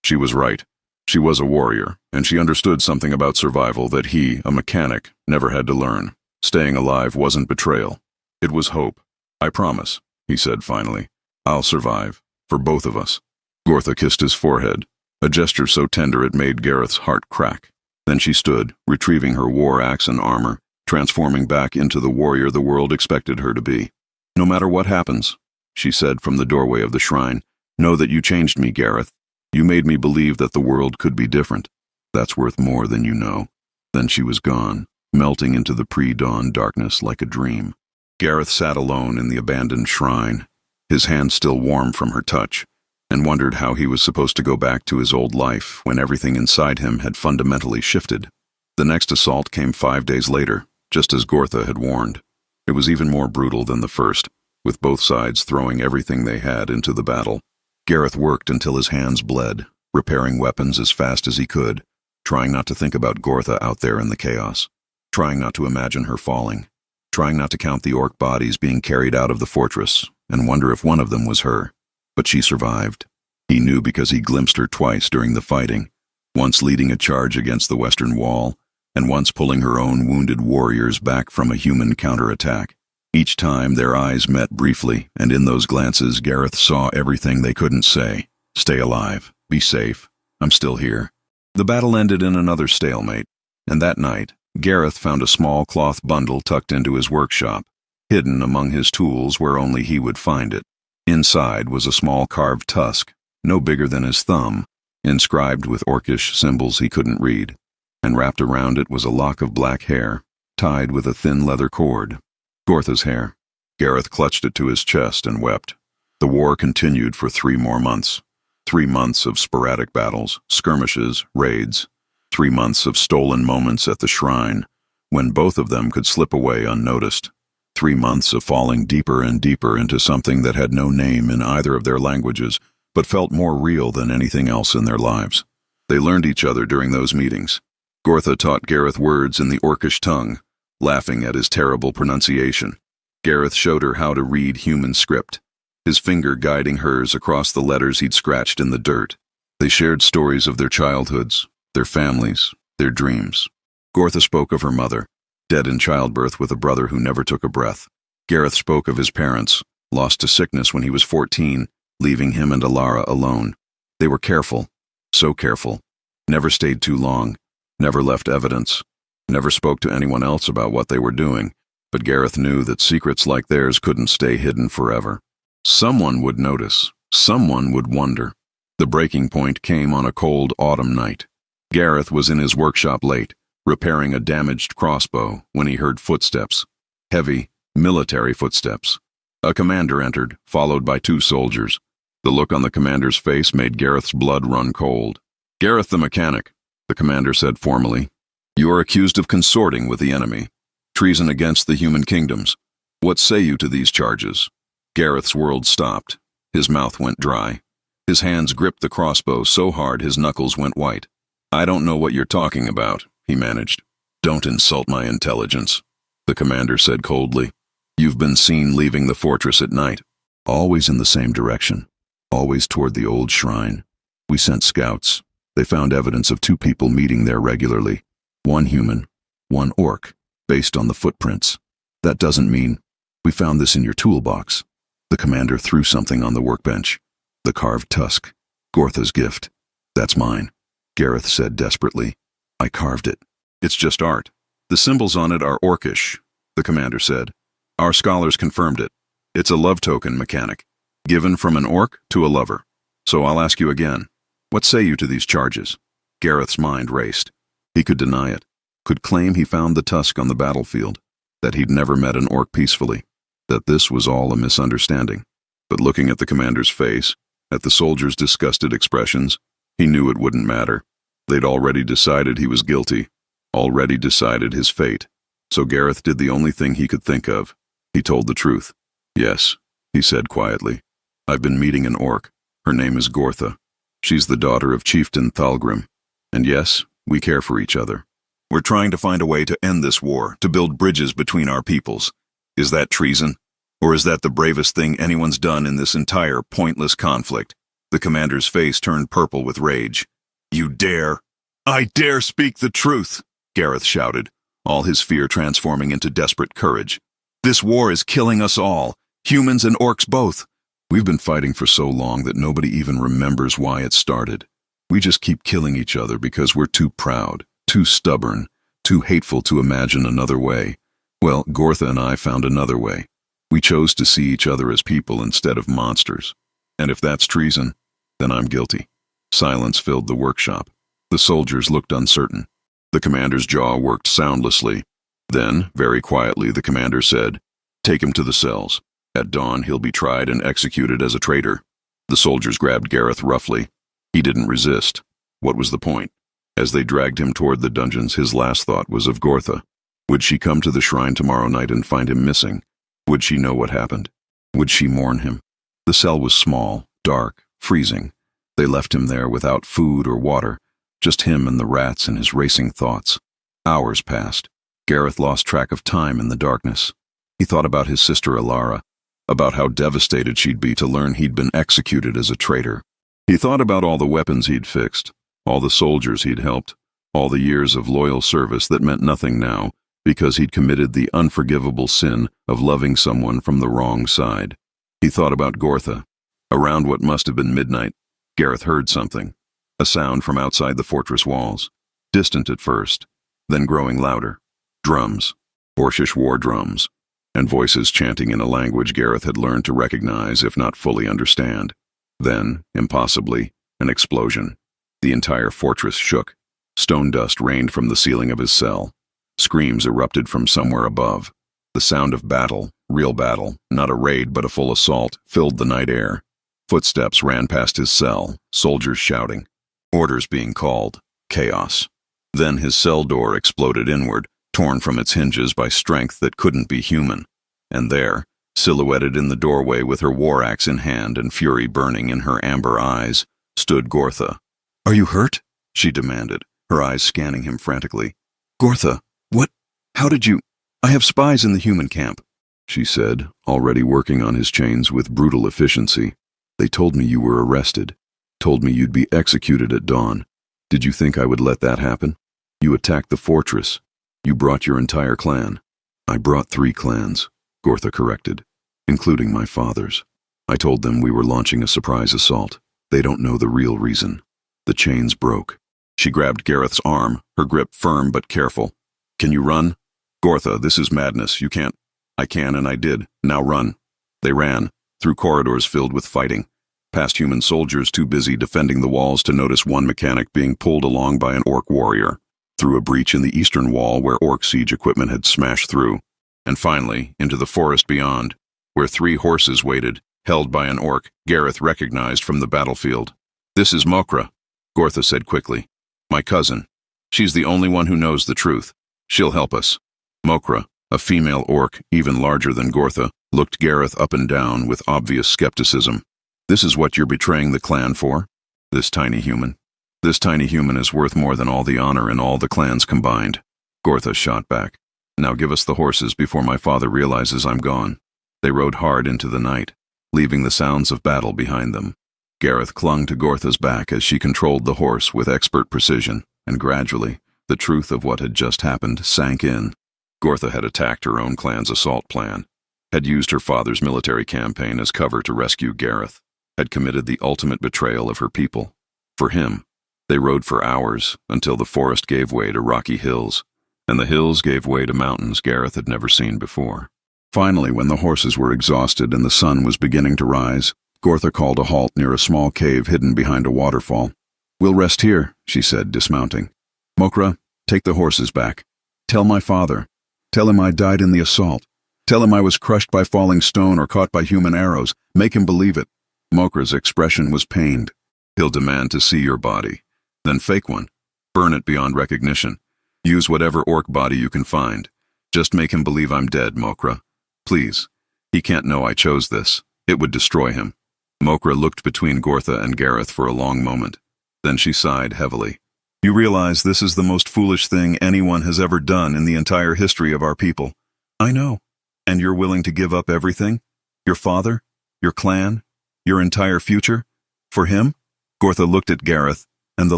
She was right. She was a warrior, and she understood something about survival that he, a mechanic, never had to learn. Staying alive wasn't betrayal. It was hope. I promise, he said finally. I'll survive, for both of us. Gortha kissed his forehead, a gesture so tender it made Gareth's heart crack. Then she stood, retrieving her war axe and armor, transforming back into the warrior the world expected her to be. No matter what happens, she said from the doorway of the shrine, know that you changed me, Gareth. You made me believe that the world could be different. That's worth more than you know. Then she was gone, melting into the pre-dawn darkness like a dream. Gareth sat alone in the abandoned shrine, his hand still warm from her touch, and wondered how he was supposed to go back to his old life when everything inside him had fundamentally shifted. The next assault came 5 days later, just as Gortha had warned. It was even more brutal than the first, with both sides throwing everything they had into the battle. Gareth worked until his hands bled, repairing weapons as fast as he could, trying not to think about Gortha out there in the chaos, trying not to imagine her falling, trying not to count the orc bodies being carried out of the fortress and wonder if one of them was her. But she survived. He knew because he glimpsed her twice during the fighting, once leading a charge against the western wall, and once pulling her own wounded warriors back from a human counterattack. Each time their eyes met briefly, and in those glances Gareth saw everything they couldn't say. Stay alive. Be safe. I'm still here. The battle ended in another stalemate, and that night, Gareth found a small cloth bundle tucked into his workshop, hidden among his tools where only he would find it. Inside was a small carved tusk, no bigger than his thumb, inscribed with orcish symbols he couldn't read, and wrapped around it was a lock of black hair, tied with a thin leather cord. Gortha's hair. Gareth clutched it to his chest and wept. The war continued for 3 more months. 3 months of sporadic battles, skirmishes, raids. 3 months of stolen moments at the shrine, when both of them could slip away unnoticed. 3 months of falling deeper and deeper into something that had no name in either of their languages, but felt more real than anything else in their lives. They learned each other during those meetings. Gortha taught Gareth words in the orcish tongue, laughing at his terrible pronunciation. Gareth showed her how to read human script, his finger guiding hers across the letters he'd scratched in the dirt. They shared stories of their childhoods, their families, their dreams. Gortha spoke of her mother, dead in childbirth with a brother who never took a breath. Gareth spoke of his parents, lost to sickness when he was 14, leaving him and Alara alone. They were careful, so careful, never stayed too long, never left evidence, never spoke to anyone else about what they were doing, but Gareth knew that secrets like theirs couldn't stay hidden forever. Someone would notice, someone would wonder. The breaking point came on a cold autumn night. Gareth was in his workshop late, repairing a damaged crossbow, when he heard footsteps. Heavy, military footsteps. A commander entered, followed by 2 soldiers. The look on the commander's face made Gareth's blood run cold. "Gareth the mechanic," the commander said formally. "You are accused of consorting with the enemy. Treason against the human kingdoms. What say you to these charges?" Gareth's world stopped. His mouth went dry. His hands gripped the crossbow so hard his knuckles went white. "I don't know what you're talking about," he managed. "Don't insult my intelligence," the commander said coldly. "You've been seen leaving the fortress at night. Always in the same direction. Always toward the old shrine. We sent scouts. They found evidence of 2 people meeting there regularly. 1 human, 1 orc, based on the footprints. That doesn't mean we found this in your toolbox." The commander threw something on the workbench. The carved tusk. Gortha's gift. "That's mine," Gareth said desperately. "I carved it. It's just art. The symbols on it are orcish," the commander said. "Our scholars confirmed it. It's a love token, mechanic, given from an orc to a lover. So I'll ask you again. What say you to these charges?" Gareth's mind raced. He could deny it, could claim he found the tusk on the battlefield, that he'd never met an orc peacefully, that this was all a misunderstanding. But looking at the commander's face, at the soldiers' disgusted expressions, he knew it wouldn't matter. They'd already decided he was guilty. already decided his fate. So Gareth did the only thing he could think of. He told the truth. "Yes," he said quietly. "I've been meeting an orc. Her name is Gortha. She's the daughter of Chieftain Thalgrim. And yes, we care for each other. We're trying to find a way to end this war, to build bridges between our peoples. Is that treason? Or is that the bravest thing anyone's done in this entire pointless conflict?" The commander's face turned purple with rage. "You dare? I dare speak the truth," Gareth shouted, all his fear transforming into desperate courage. "This war is killing us all, humans and orcs both. We've been fighting for so long that nobody even remembers why it started. We just keep killing each other because we're too proud, too stubborn, too hateful to imagine another way. Well, Gortha and I found another way. We chose to see each other as people instead of monsters. And if that's treason, then I'm guilty." Silence filled the workshop. The soldiers looked uncertain. The commander's jaw worked soundlessly. Then, very quietly, the commander said, "Take him to the cells. At dawn, he'll be tried and executed as a traitor." The soldiers grabbed Gareth roughly. He didn't resist. What was the point? As they dragged him toward the dungeons, his last thought was of Gortha. Would she come to the shrine tomorrow night and find him missing? Would she know what happened? Would she mourn him? The cell was small, dark, freezing. They left him there without food or water, just him and the rats and his racing thoughts. Hours passed. Gareth lost track of time in the darkness. He thought about his sister Alara, about how devastated she'd be to learn he'd been executed as a traitor. He thought about all the weapons he'd fixed, all the soldiers he'd helped, all the years of loyal service that meant nothing now because he'd committed the unforgivable sin of loving someone from the wrong side. He thought about Gortha. Around what must have been midnight, Gareth heard something, a sound from outside the fortress walls, distant at first, then growing louder. Drums, Orcish war drums, and voices chanting in a language Gareth had learned to recognize if not fully understand. Then, impossibly, an explosion. The entire fortress shook. Stone dust rained from the ceiling of his cell. Screams erupted from somewhere above. The sound of battle, real battle, not a raid but a full assault, filled the night air. Footsteps ran past his cell, soldiers shouting. Orders being called. Chaos. Then his cell door exploded inward, torn from its hinges by strength that couldn't be human. And there, silhouetted in the doorway with her war axe in hand and fury burning in her amber eyes, stood Gortha. "Are you hurt?" she demanded, her eyes scanning him frantically. "Gortha, what? How did you—" "I have spies in the human camp," she said, already working on his chains with brutal efficiency. "They told me you were arrested, told me you'd be executed at dawn. Did you think I would let that happen? You attacked the fortress. You brought your entire clan." "I brought 3 clans," Gortha corrected, "including my father's. I told them we were launching a surprise assault. They don't know the real reason." The chains broke. She grabbed Gareth's arm, her grip firm but careful. "Can you run?" "Gortha, this is madness. You can't." "I can and I did. Now run." They ran, through corridors filled with fighting, past human soldiers too busy defending the walls to notice one mechanic being pulled along by an orc warrior, through a breach in the eastern wall where orc siege equipment had smashed through, and finally into the forest beyond, where 3 horses waited, held by an orc Gareth recognized from the battlefield. "This is Mokra," Gortha said quickly. "My cousin. She's the only one who knows the truth. She'll help us." Mokra, a female orc even larger than Gortha, looked Gareth up and down with obvious skepticism. "This is what you're betraying the clan for? This tiny human? This tiny human is worth more than all the honor in all the clans combined." Gortha shot back. "Now give us the horses before my father realizes I'm gone." They rode hard into the night, leaving the sounds of battle behind them. Gareth clung to Gortha's back as she controlled the horse with expert precision, and gradually, the truth of what had just happened sank in. Gortha had attacked her own clan's assault plan, had used her father's military campaign as cover to rescue Gareth, had committed the ultimate betrayal of her people. For him, they rode for hours until the forest gave way to rocky hills, and the hills gave way to mountains Gareth had never seen before. Finally, when the horses were exhausted and the sun was beginning to rise, Gortha called a halt near a small cave hidden behind a waterfall. "We'll rest here," she said, dismounting. "Mokra, take the horses back. Tell my father. Tell him I died in the assault. Tell him I was crushed by falling stone or caught by human arrows. Make him believe it." Mokra's expression was pained. "He'll demand to see your body. Then fake one. Burn it beyond recognition. Use whatever orc body you can find. Just make him believe I'm dead, Mokra. Please. He can't know I chose this. It would destroy him. Mokra looked between Gortha and Gareth for a long moment. Then she sighed heavily. You realize this is the most foolish thing anyone has ever done in the entire history of our people. I know. And you're willing to give up everything? Your father? Your clan? Your entire future? For him? Gortha looked at Gareth, and the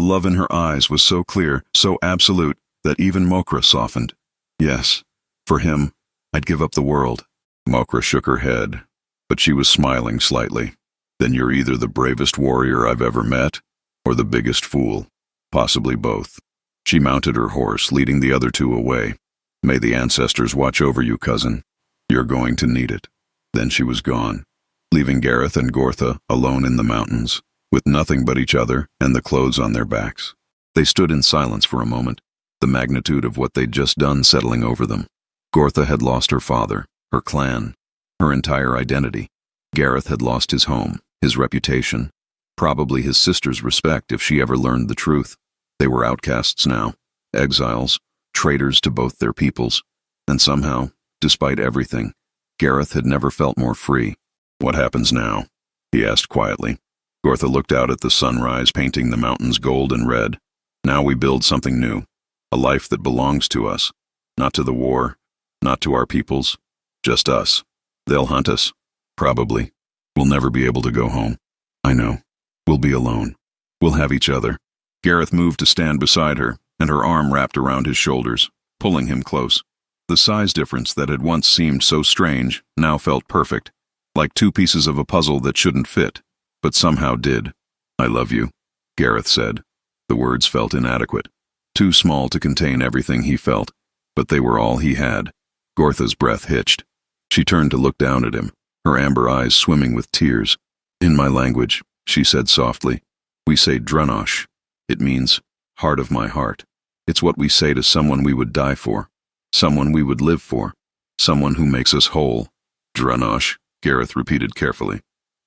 love in her eyes was so clear, so absolute, that even Mokra softened. Yes, for him, I'd give up the world. Mokra shook her head, but she was smiling slightly. Then you're either the bravest warrior I've ever met, or the biggest fool. Possibly both. She mounted her horse, leading the other two away. May the ancestors watch over you, cousin. You're going to need it. Then she was gone, leaving Gareth and Gortha alone in the mountains, with nothing but each other and the clothes on their backs. They stood in silence for a moment, the magnitude of what they'd just done settling over them. Gortha had lost her father, her clan, her entire identity. Gareth had lost his home, his reputation, probably his sister's respect if she ever learned the truth. They were outcasts now, exiles, traitors to both their peoples, and somehow, despite everything, Gareth had never felt more free. What happens now? He asked quietly. Gortha looked out at the sunrise painting the mountains gold and red. Now we build something new, a life that belongs to us, not to the war, not to our peoples, just us. They'll hunt us, probably. We'll never be able to go home. I know. We'll be alone. We'll have each other. Gareth moved to stand beside her, and her arm wrapped around his shoulders, pulling him close. The size difference that had once seemed so strange now felt perfect, like two pieces of a puzzle that shouldn't fit, but somehow did. I love you, Gareth said. The words felt inadequate, too small to contain everything he felt, but they were all he had. Gortha's breath hitched. She turned to look down at him, her amber eyes swimming with tears. In my language, she said softly, we say Dranosh. It means, heart of my heart. It's what we say to someone we would die for, someone we would live for, someone who makes us whole. Dranosh, Gareth repeated carefully.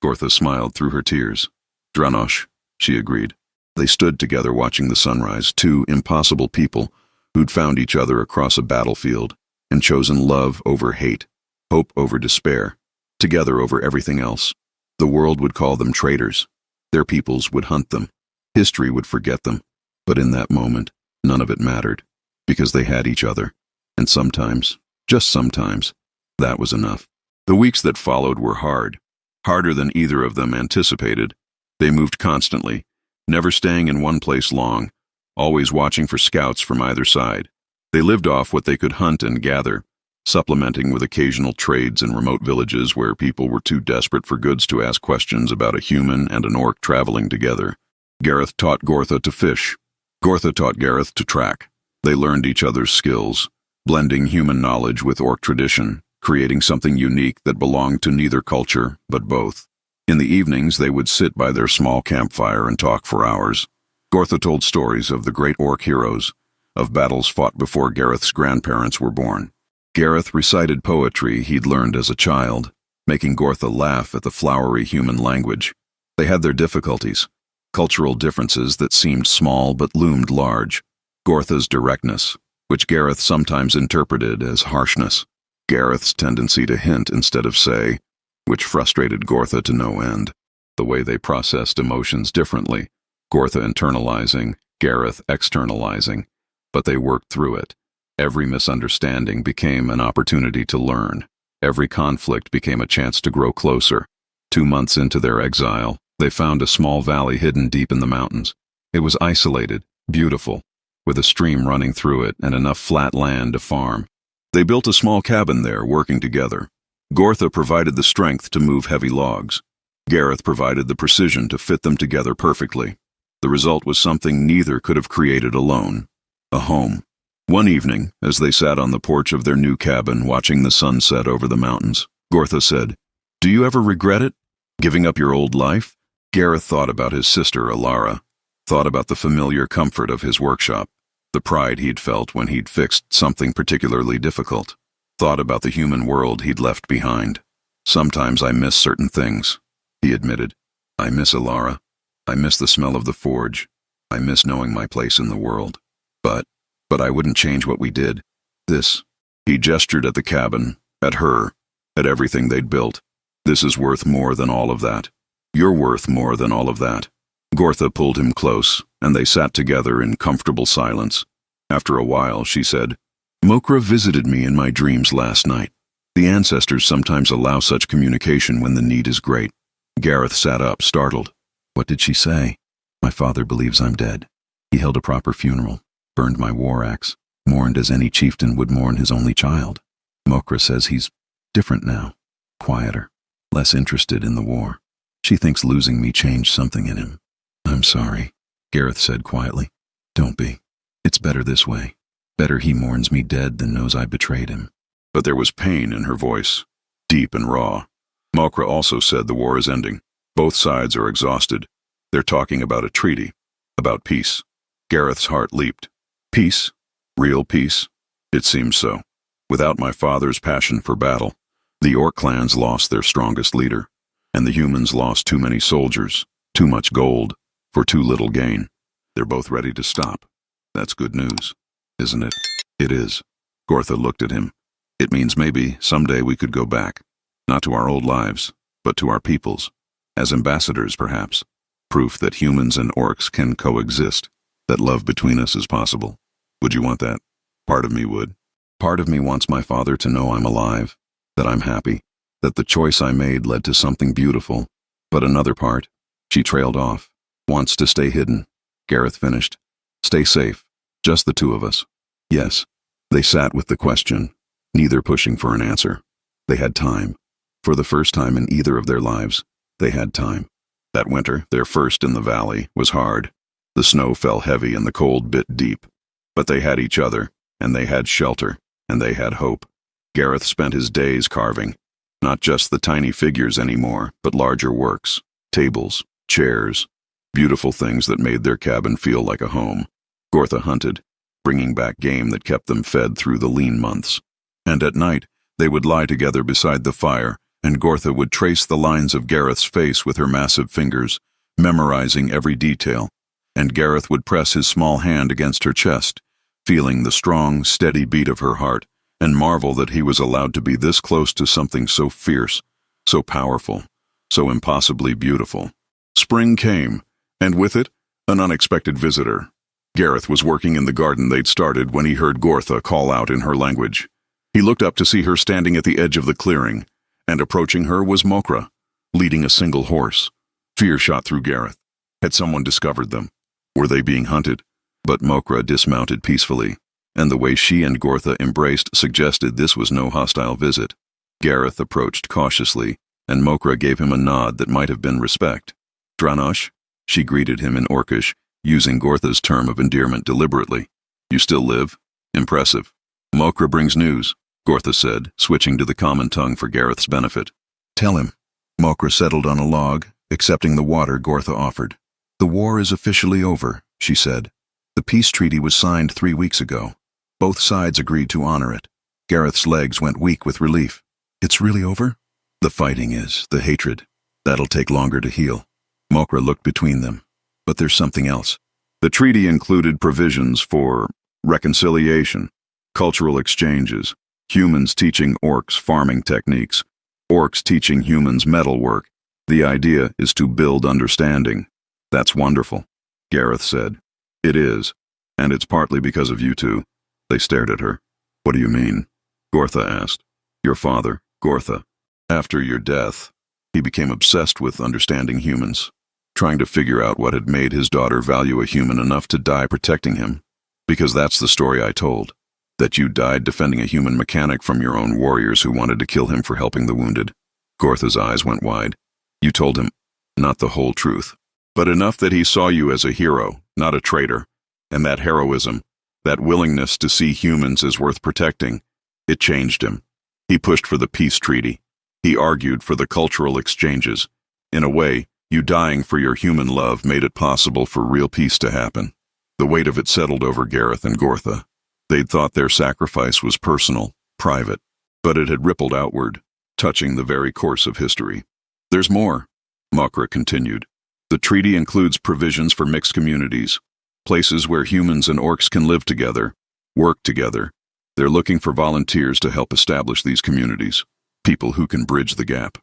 Gortha smiled through her tears. Dranosh, she agreed. They stood together watching the sunrise, two impossible people who'd found each other across a battlefield and chosen love over hate, hope over despair, together over everything else. The world would call them traitors. Their peoples would hunt them. History would forget them. But in that moment, none of it mattered, because they had each other. And sometimes, just sometimes, that was enough. The weeks that followed were hard, harder than either of them anticipated. They moved constantly, never staying in one place long, always watching for scouts from either side. They lived off what they could hunt and gather, supplementing with occasional trades in remote villages where people were too desperate for goods to ask questions about a human and an orc traveling together. Gareth taught Gortha to fish. Gortha taught Gareth to track. They learned each other's skills, blending human knowledge with orc tradition, creating something unique that belonged to neither culture, but both. In the evenings, they would sit by their small campfire and talk for hours. Gortha told stories of the great orc heroes, of battles fought before Gareth's grandparents were born. Gareth recited poetry he'd learned as a child, making Gortha laugh at the flowery human language. They had their difficulties, cultural differences that seemed small but loomed large. Gortha's directness, which Gareth sometimes interpreted as harshness. Gareth's tendency to hint instead of say, which frustrated Gortha to no end. The way they processed emotions differently, Gortha internalizing, Gareth externalizing, but they worked through it. Every misunderstanding became an opportunity to learn. Every conflict became a chance to grow closer. 2 months into their exile, they found a small valley hidden deep in the mountains. It was isolated, beautiful, with a stream running through it and enough flat land to farm. They built a small cabin there, working together. Gortha provided the strength to move heavy logs. Gareth provided the precision to fit them together perfectly. The result was something neither could have created alone: a home. One evening, as they sat on the porch of their new cabin watching the sun set over the mountains, Gortha said, "Do you ever regret it? Giving up your old life?" Gareth thought about his sister, Alara, thought about the familiar comfort of his workshop, the pride he'd felt when he'd fixed something particularly difficult, thought about the human world he'd left behind. "Sometimes I miss certain things," he admitted. "I miss Alara. I miss the smell of the forge. I miss knowing my place in the world. But But I wouldn't change what we did. This. He gestured at the cabin, at her, at everything they'd built. This is worth more than all of that. You're worth more than all of that. Gortha pulled him close, and they sat together in comfortable silence. After a while, she said, Mokra visited me in my dreams last night. The ancestors sometimes allow such communication when the need is great. Gareth sat up, startled. What did she say? My father believes I'm dead. He held a proper funeral, burned my war axe, mourned as any chieftain would mourn his only child. Mokra says he's different now, quieter, less interested in the war. She thinks losing me changed something in him. I'm sorry, Gareth said quietly. Don't be. It's better this way. Better he mourns me dead than knows I betrayed him. But there was pain in her voice, deep and raw. Mokra also said the war is ending. Both sides are exhausted. They're talking about a treaty, about peace. Gareth's heart leaped. Peace? Real peace? It seems so. Without my father's passion for battle, the Orc clans lost their strongest leader, and the humans lost too many soldiers, too much gold, for too little gain. They're both ready to stop. That's good news, isn't it? It is. Gortha looked at him. It means maybe someday we could go back, not to our old lives, but to our peoples. As ambassadors, perhaps. Proof that humans and orcs can coexist, that love between us is possible. Would you want that? Part of me would. Part of me wants my father to know I'm alive, that I'm happy, that the choice I made led to something beautiful. But another part, she trailed off, wants to stay hidden. Gareth finished. Stay safe, just the two of us. Yes. They sat with the question, neither pushing for an answer. They had time. For the first time in either of their lives, they had time. That winter, their first in the valley, was hard. The snow fell heavy and the cold bit deep. But they had each other, and they had shelter, and they had hope. Gareth spent his days carving, not just the tiny figures anymore, but larger works, tables, chairs, beautiful things that made their cabin feel like a home. Gortha hunted, bringing back game that kept them fed through the lean months. And at night, they would lie together beside the fire, and Gortha would trace the lines of Gareth's face with her massive fingers, memorizing every detail, and Gareth would press his small hand against her chest, feeling the strong, steady beat of her heart, and marvel that he was allowed to be this close to something so fierce, so powerful, so impossibly beautiful. Spring came, and with it, an unexpected visitor. Gareth was working in the garden they'd started when he heard Gortha call out in her language. He looked up to see her standing at the edge of the clearing, and approaching her was Mokra, leading a single horse. Fear shot through Gareth. Had someone discovered them? Were they being hunted? But Mokra dismounted peacefully, and the way she and Gortha embraced suggested this was no hostile visit. Gareth approached cautiously, and Mokra gave him a nod that might have been respect. Dranosh? She greeted him in Orcish, using Gortha's term of endearment deliberately. You still live? Impressive. Mokra brings news, Gortha said, switching to the common tongue for Gareth's benefit. Tell him. Mokra settled on a log, accepting the water Gortha offered. The war is officially over, she said. The peace treaty was signed 3 weeks ago. Both sides agreed to honor it. Gareth's legs went weak with relief. It's really over? The fighting is, the hatred. That'll take longer to heal. Mokra looked between them. But there's something else. The treaty included provisions for reconciliation, cultural exchanges, humans teaching orcs farming techniques, orcs teaching humans metalwork. The idea is to build understanding. That's wonderful, Gareth said. It is, and it's partly because of you two. They stared at her. What do you mean? Gortha asked. Your father, Gortha. After your death, he became obsessed with understanding humans, trying to figure out what had made his daughter value a human enough to die protecting him. Because that's the story I told, that you died defending a human mechanic from your own warriors who wanted to kill him for helping the wounded. Gortha's eyes went wide. You told him, not the whole truth, but enough that he saw you as a hero, not a traitor. And that heroism, that willingness to see humans as worth protecting, it changed him. He pushed for the peace treaty. He argued for the cultural exchanges. In a way, you dying for your human love made it possible for real peace to happen. The weight of it settled over Gareth and Gortha. They'd thought their sacrifice was personal, private, but it had rippled outward, touching the very course of history. There's more, Mokra continued. The treaty includes provisions for mixed communities, places where humans and orcs can live together, Work together. They're looking for volunteers to help establish these communities. People who can bridge the gap.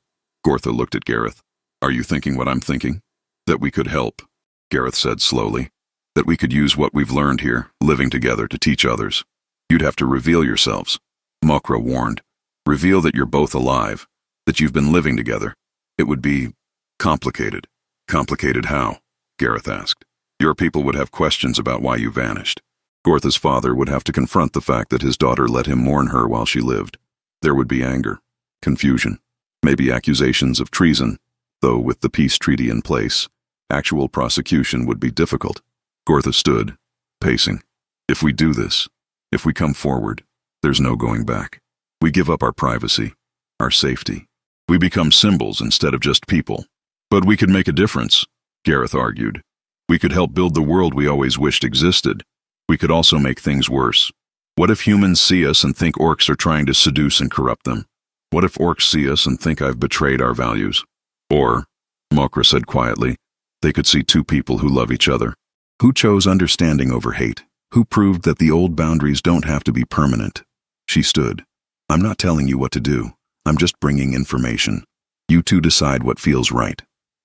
Gortha looked at Gareth. Are you thinking what I'm thinking? That we could help, Gareth said slowly. That we could use what we've learned here, living together, to teach others. You'd have to reveal yourselves, Mokra warned. Reveal that you're both alive, that you've been living together. It would be complicated. Complicated how? Gareth asked. Your people would have questions about why you vanished. Gortha's father would have to confront the fact that his daughter let him mourn her while she lived. There would be anger, confusion, maybe accusations of treason, though with the peace treaty in place, actual prosecution would be difficult. Gortha stood, pacing. If we do this, if we come forward, there's no going back. We give up our privacy, our safety. We become symbols instead of just people. But we could make a difference, Gareth argued. We could help build the world we always wished existed. We could also make things worse. What if humans see us and think orcs are trying to seduce and corrupt them? What if orcs see us and think I've betrayed our values? Or, Mokra said quietly, they could see two people who love each other. Who chose understanding over hate? Who proved that the old boundaries don't have to be permanent? She stood. I'm not telling you what to do. I'm just bringing information. You two decide what feels right.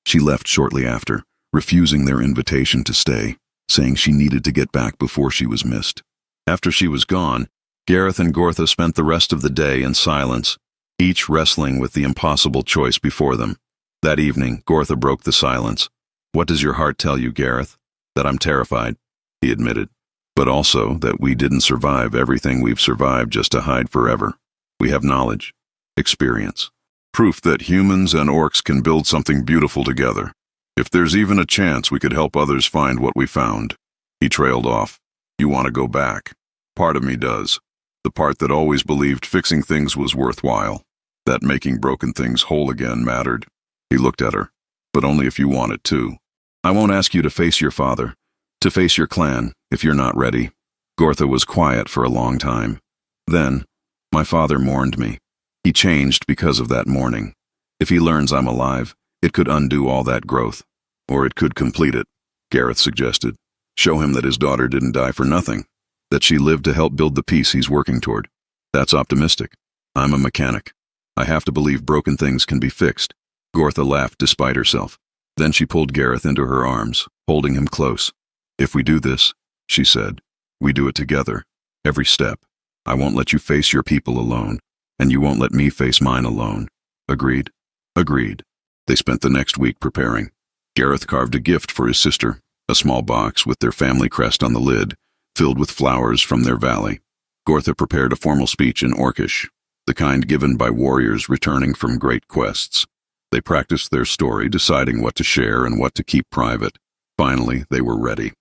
She left shortly after, refusing their invitation to stay, saying she needed to get back before she was missed. After she was gone, Gareth and Gortha spent the rest of the day in silence, each wrestling with the impossible choice before them. That evening, Gortha broke the silence. What does your heart tell you, Gareth? That I'm terrified, he admitted. But also that we didn't survive everything we've survived just to hide forever. We have knowledge, experience, proof that humans and orcs can build something beautiful together. If there's even a chance we could help others find what we found. He trailed off. You want to go back? Part of me does. The part that always believed fixing things was worthwhile. That making broken things whole again mattered. He looked at her. But only if you want it to. I won't ask you to face your father, to face your clan, if you're not ready. Gortha was quiet for a long time. Then, my father mourned me. He changed because of that mourning. If he learns I'm alive, it could undo all that growth. Or it could complete it, Gareth suggested. Show him that his daughter didn't die for nothing, that she lived to help build the peace he's working toward. That's optimistic. I'm a mechanic. I have to believe broken things can be fixed. Gortha laughed despite herself. Then she pulled Gareth into her arms, holding him close. If we do this, she said, we do it together, every step. I won't let you face your people alone, and you won't let me face mine alone. Agreed? Agreed. They spent the next week preparing. Gareth carved a gift for his sister, a small box with their family crest on the lid, filled with flowers from their valley. Gortha prepared a formal speech in Orcish, the kind given by warriors returning from great quests. They practiced their story, deciding what to share and what to keep private. Finally, they were ready.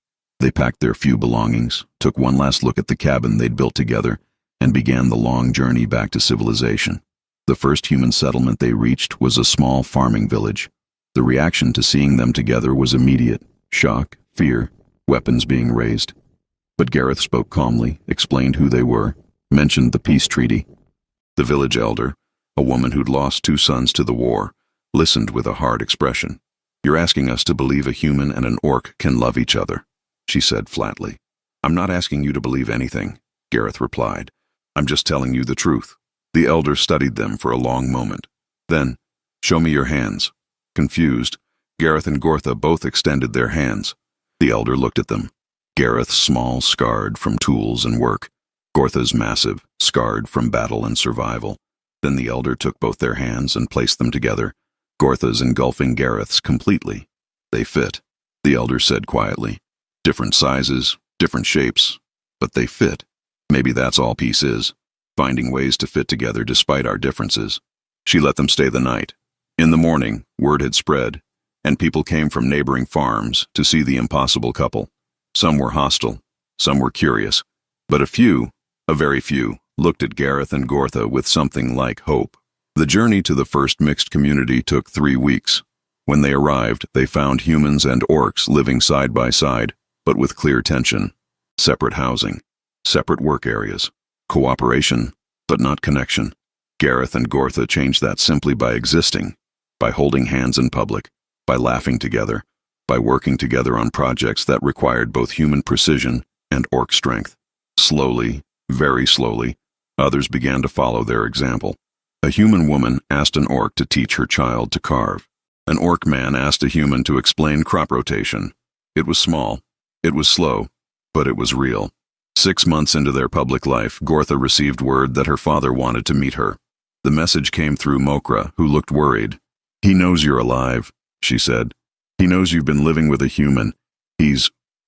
They packed their few belongings, took one last look at the cabin they'd built together, and began the long journey back to civilization. The first human settlement they reached was a small farming village. The reaction to seeing them together was immediate: shock, fear, weapons being raised. But Gareth spoke calmly, explained who they were, mentioned the peace treaty. The village elder, a woman who'd lost 2 sons to the war, listened with a hard expression. You're asking us to believe a human and an orc can love each other, she said flatly. I'm not asking you to believe anything, Gareth replied. I'm just telling you the truth. The elder studied them for a long moment. Then, show me your hands. Confused, Gareth and Gortha both extended their hands. The elder looked at them. Gareth's small, scarred from tools and work. Gortha's massive, scarred from battle and survival. Then the elder took both their hands and placed them together, Gortha's engulfing Gareth's completely. They fit, the elder said quietly. Different sizes, different shapes, but they fit. Maybe that's all peace is, finding ways to fit together despite our differences. She let them stay the night. In the morning, word had spread, and people came from neighboring farms to see the impossible couple. Some were hostile, some were curious, but a very few, looked at Gareth and Gortha with something like hope. The journey to the first mixed community took 3 weeks. When they arrived, they found humans and orcs living side by side, but with clear tension. Separate housing, separate work areas, cooperation, but not connection. Gareth and Gortha changed that simply by existing, by holding hands in public, by laughing together, by working together on projects that required both human precision and orc strength. Slowly, very slowly, others began to follow their example. A human woman asked an orc to teach her child to carve. An orc man asked a human to explain crop rotation. It was small, it was slow, but it was real. 6 months into their public life, Gortha received word that her father wanted to meet her. The message came through Mokra, who looked worried. "He knows you're alive," she said. "He knows you've been living with a human.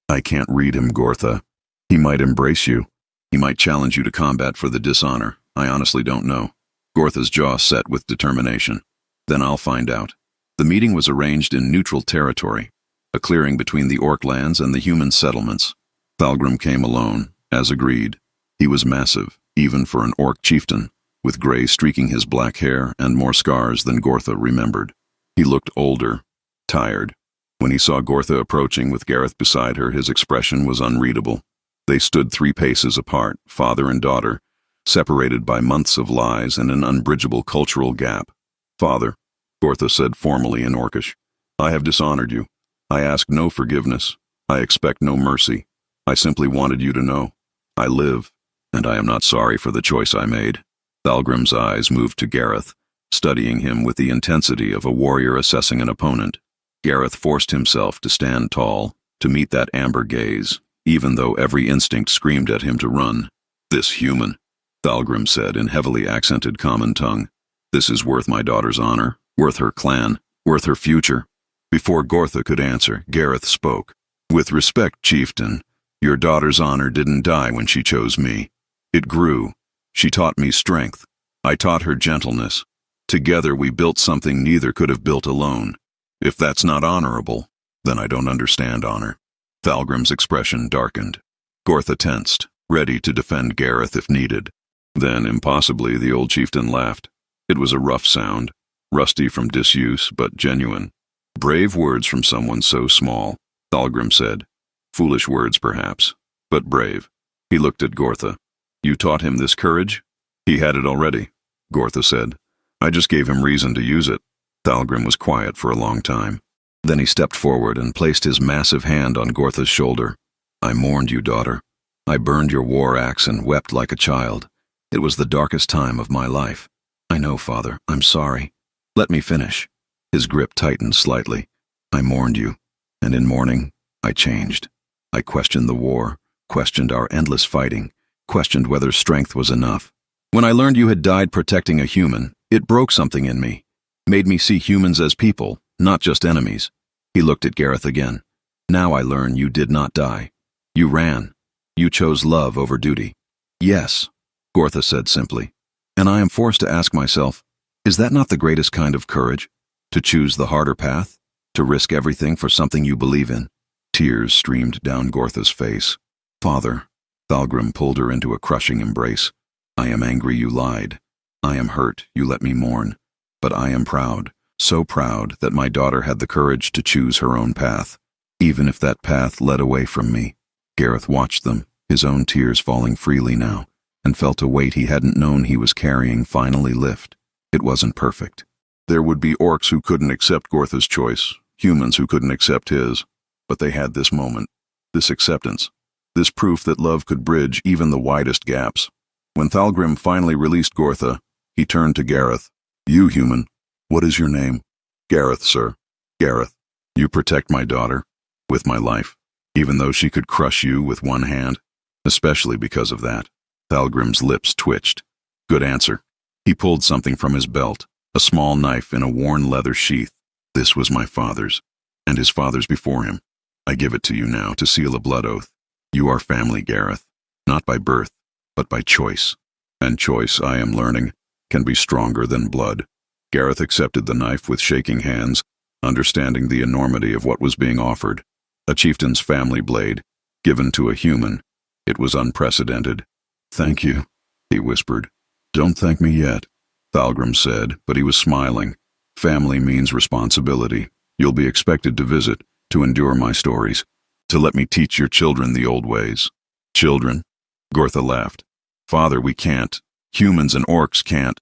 I can't read him, Gortha. He might embrace you. He might challenge you to combat for the dishonor. I honestly don't know." Gortha's jaw set with determination. "Then I'll find out." The meeting was arranged in neutral territory, a clearing between the orc lands and the human settlements. Thalgrim came alone, as agreed. He was massive, even for an orc chieftain, with gray streaking his black hair and more scars than Gortha remembered. He looked older, tired. When he saw Gortha approaching with Gareth beside her, his expression was unreadable. They stood 3 paces apart, father and daughter, separated by months of lies and an unbridgeable cultural gap. "Father," Gortha said formally in Orcish, "I have dishonored you. I ask no forgiveness. I expect no mercy. I simply wanted you to know. I live, and I am not sorry for the choice I made." Thalgrim's eyes moved to Gareth, studying him with the intensity of a warrior assessing an opponent. Gareth forced himself to stand tall, to meet that amber gaze, even though every instinct screamed at him to run. "This human," Thalgrim said in heavily accented common tongue. "This is worth my daughter's honor, worth her clan, worth her future." Before Gortha could answer, Gareth spoke. "With respect, chieftain, your daughter's honor didn't die when she chose me. It grew. She taught me strength. I taught her gentleness. Together we built something neither could have built alone. If that's not honorable, then I don't understand honor." Thalgrim's expression darkened. Gortha tensed, ready to defend Gareth if needed. Then, impossibly, the old chieftain laughed. It was a rough sound, rusty from disuse, but genuine. "Brave words from someone so small," Thalgrim said. "Foolish words, perhaps, but brave." He looked at Gortha. "You taught him this courage?" "He had it already," Gortha said. "I just gave him reason to use it." Thalgrim was quiet for a long time. Then he stepped forward and placed his massive hand on Gortha's shoulder. "I mourned you, daughter. I burned your war axe and wept like a child. It was the darkest time of my life. I know, father. I'm sorry. Let me finish." His grip tightened slightly. "I mourned you, and in mourning, I changed. I questioned the war, questioned our endless fighting, questioned whether strength was enough. When I learned you had died protecting a human, it broke something in me, made me see humans as people, not just enemies." He looked at Gareth again. "Now I learn you did not die. You ran. You chose love over duty." "Yes," Gortha said simply. "And I am forced to ask myself, is that not the greatest kind of courage? To choose the harder path? To risk everything for something you believe in?" Tears streamed down Gortha's face. "Father," Thalgrim pulled her into a crushing embrace. "I am angry you lied. I am hurt you let me mourn. But I am proud, so proud that my daughter had the courage to choose her own path, even if that path led away from me." Gareth watched them, his own tears falling freely now, and felt a weight he hadn't known he was carrying finally lift. It wasn't perfect. There would be orcs who couldn't accept Gortha's choice, humans who couldn't accept his, but they had this moment, this acceptance, this proof that love could bridge even the widest gaps. When Thalgrim finally released Gortha, he turned to Gareth. "You, human, what is your name?" "Gareth, sir. Gareth. You protect my daughter, with my life, even though she could crush you with one hand, especially because of that." Thalgrim's lips twitched. "Good answer." He pulled something from his belt, a small knife in a worn leather sheath. "This was my father's, and his father's before him. I give it to you now to seal a blood oath. You are family, Gareth, not by birth, but by choice. And choice, I am learning, can be stronger than blood." Gareth accepted the knife with shaking hands, understanding the enormity of what was being offered. A chieftain's family blade, given to a human. It was unprecedented. "Thank you," he whispered. "Don't thank me yet," Thalgrim said, but he was smiling. "Family means responsibility. You'll be expected to visit, to endure my stories, to let me teach your children the old ways." "Children?" Gortha laughed. "Father, we can't. Humans and orcs can't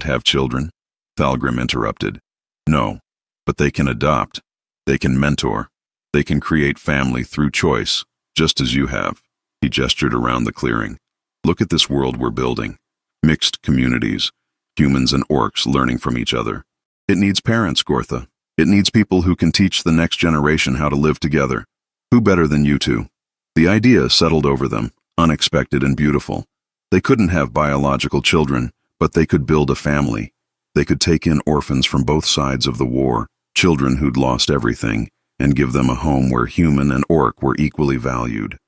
have children." Thalgrim interrupted. "No, but they can adopt. They can mentor. They can create family through choice, just as you have. He gestured around the clearing. Look at this world we're building. Mixed communities, humans and orcs learning from each other. It needs parents, Gortha. It needs people who can teach the next generation how to live together. Who better than you two? The idea settled over them, unexpected and beautiful. They couldn't have biological children, but they could build a family. They could take in orphans from both sides of the war, children who'd lost everything, and give them a home where human and orc were equally valued.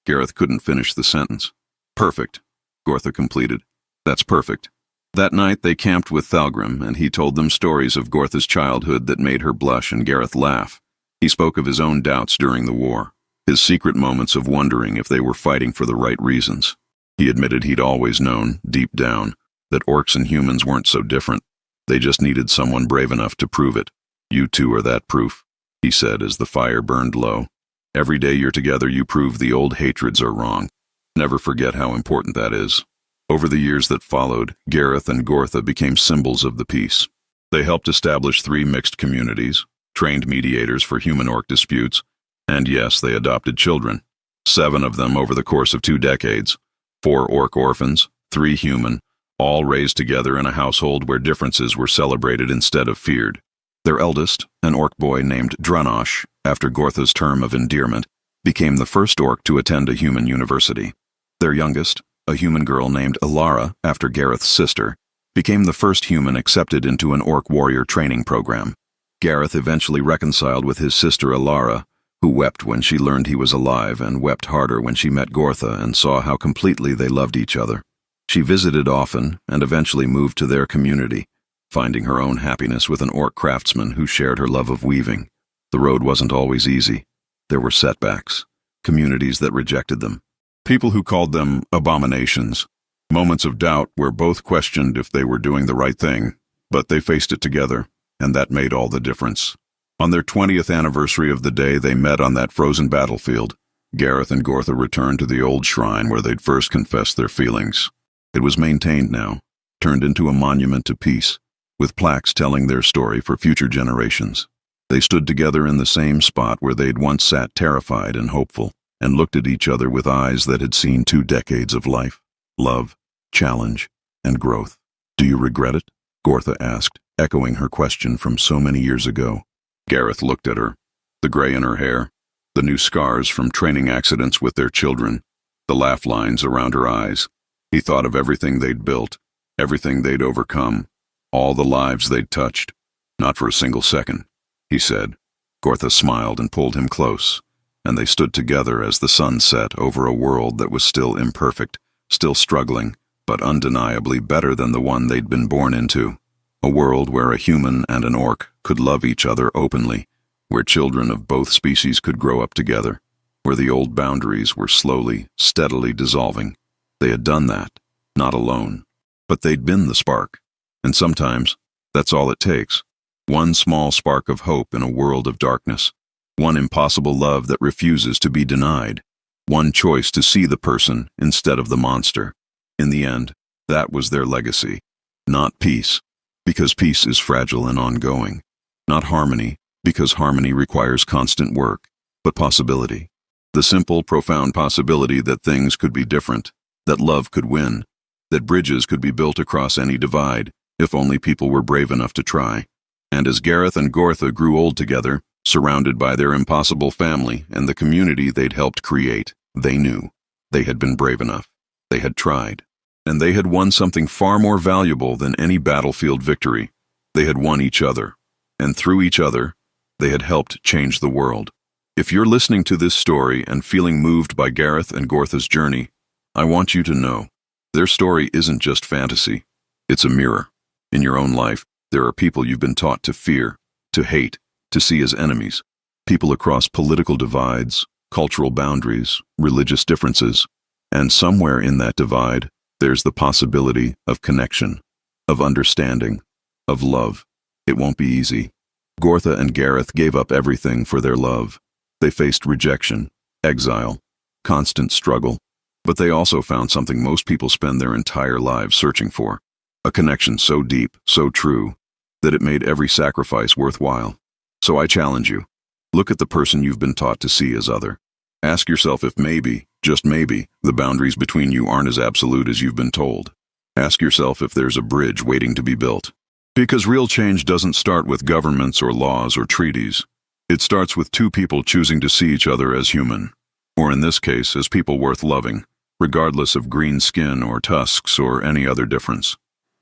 Gareth couldn't finish the sentence. Perfect, Gortha completed. That's perfect. That night they camped with Thalgrim, and he told them stories of Gortha's childhood that made her blush and Gareth laugh. He spoke of his own doubts during the war, his secret moments of wondering if they were fighting for the right reasons. He admitted he'd always known, deep down, that orcs and humans weren't so different. They just needed someone brave enough to prove it. You two are that proof, he said as the fire burned low. Every day you're together you prove the old hatreds are wrong. Never forget how important that is. Over the years that followed, Gareth and Gortha became symbols of the peace. They helped establish 3 mixed communities, trained mediators for human-orc disputes, and yes, they adopted children. 7 of them over the course of 2 decades. 4 orc orphans, 3 human, all raised together in a household where differences were celebrated instead of feared. Their eldest, an orc boy named Dranosh, after Gortha's term of endearment, became the first orc to attend a human university. Their youngest, a human girl named Alara, after Gareth's sister, became the first human accepted into an orc warrior training program. Gareth eventually reconciled with his sister Alara, who wept when she learned he was alive and wept harder when she met Gortha and saw how completely they loved each other. She visited often and eventually moved to their community, finding her own happiness with an orc craftsman who shared her love of weaving. The road wasn't always easy. There were setbacks, communities that rejected them, people who called them abominations, moments of doubt where both questioned if they were doing the right thing, but they faced it together, and that made all the difference. On their 20th anniversary of the day they met on that frozen battlefield, Gareth and Gortha returned to the old shrine where they'd first confessed their feelings. It was maintained now, turned into a monument to peace, with plaques telling their story for future generations. They stood together in the same spot where they'd once sat terrified and hopeful, and looked at each other with eyes that had seen 2 decades of life, love, challenge, and growth. Do you regret it? Gortha asked, echoing her question from so many years ago. Gareth looked at her, the gray in her hair, the new scars from training accidents with their children, the laugh lines around her eyes. He thought of everything they'd built, everything they'd overcome, all the lives they'd touched. Not for a single second, he said. Gortha smiled and pulled him close, and they stood together as the sun set over a world that was still imperfect, still struggling, but undeniably better than the one they'd been born into. A world where a human and an orc could love each other openly, where children of both species could grow up together, where the old boundaries were slowly, steadily dissolving. They had done that, not alone, but they'd been the spark. And sometimes, that's all it takes. One small spark of hope in a world of darkness. One impossible love that refuses to be denied. One choice to see the person instead of the monster. In the end, that was their legacy. Not peace, because peace is fragile and ongoing. Not harmony, because harmony requires constant work, but possibility. The simple, profound possibility that things could be different, that love could win, that bridges could be built across any divide, if only people were brave enough to try. And as Gareth and Gortha grew old together, surrounded by their impossible family and the community they'd helped create, they knew they had been brave enough. They had tried. And they had won something far more valuable than any battlefield victory. They had won each other. And through each other, they had helped change the world. If you're listening to this story and feeling moved by Gareth and Gortha's journey, I want you to know, their story isn't just fantasy. It's a mirror. In your own life, there are people you've been taught to fear, to hate, to see as enemies. People across political divides, cultural boundaries, religious differences. And somewhere in that divide, there's the possibility of connection, of understanding, of love. It won't be easy. Gortha and Gareth gave up everything for their love. They faced rejection, exile, constant struggle. But they also found something most people spend their entire lives searching for. A connection so deep, so true, that it made every sacrifice worthwhile. So I challenge you. Look at the person you've been taught to see as other. Ask yourself if maybe, Just maybe, the boundaries between you aren't as absolute as you've been told. Ask yourself if there's a bridge waiting to be built. Because real change doesn't start with governments or laws or treaties. It starts with two people choosing to see each other as human. Or in this case, as people worth loving, regardless of green skin or tusks or any other difference.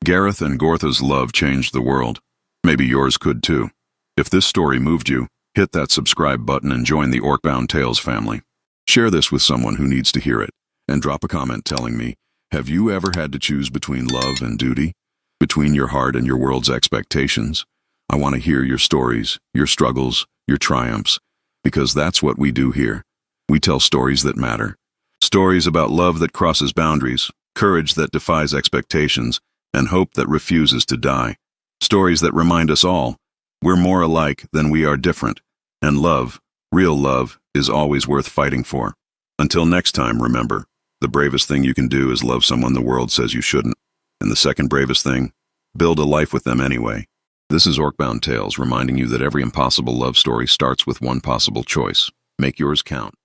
Gareth and Gortha's love changed the world. Maybe yours could too. If this story moved you, hit that subscribe button and join the Orcbound Tales family. Share this with someone who needs to hear it, and drop a comment telling me, have you ever had to choose between love and duty? Between your heart and your world's expectations? I want to hear your stories, your struggles, your triumphs, because that's what we do here. We tell stories that matter. Stories about love that crosses boundaries, courage that defies expectations, and hope that refuses to die. Stories that remind us all, we're more alike than we are different, and love, real love, is always worth fighting for. Until next time, remember, the bravest thing you can do is love someone the world says you shouldn't. And the second bravest thing, build a life with them anyway. This is Orcbound Tales reminding you that every impossible love story starts with one possible choice. Make yours count.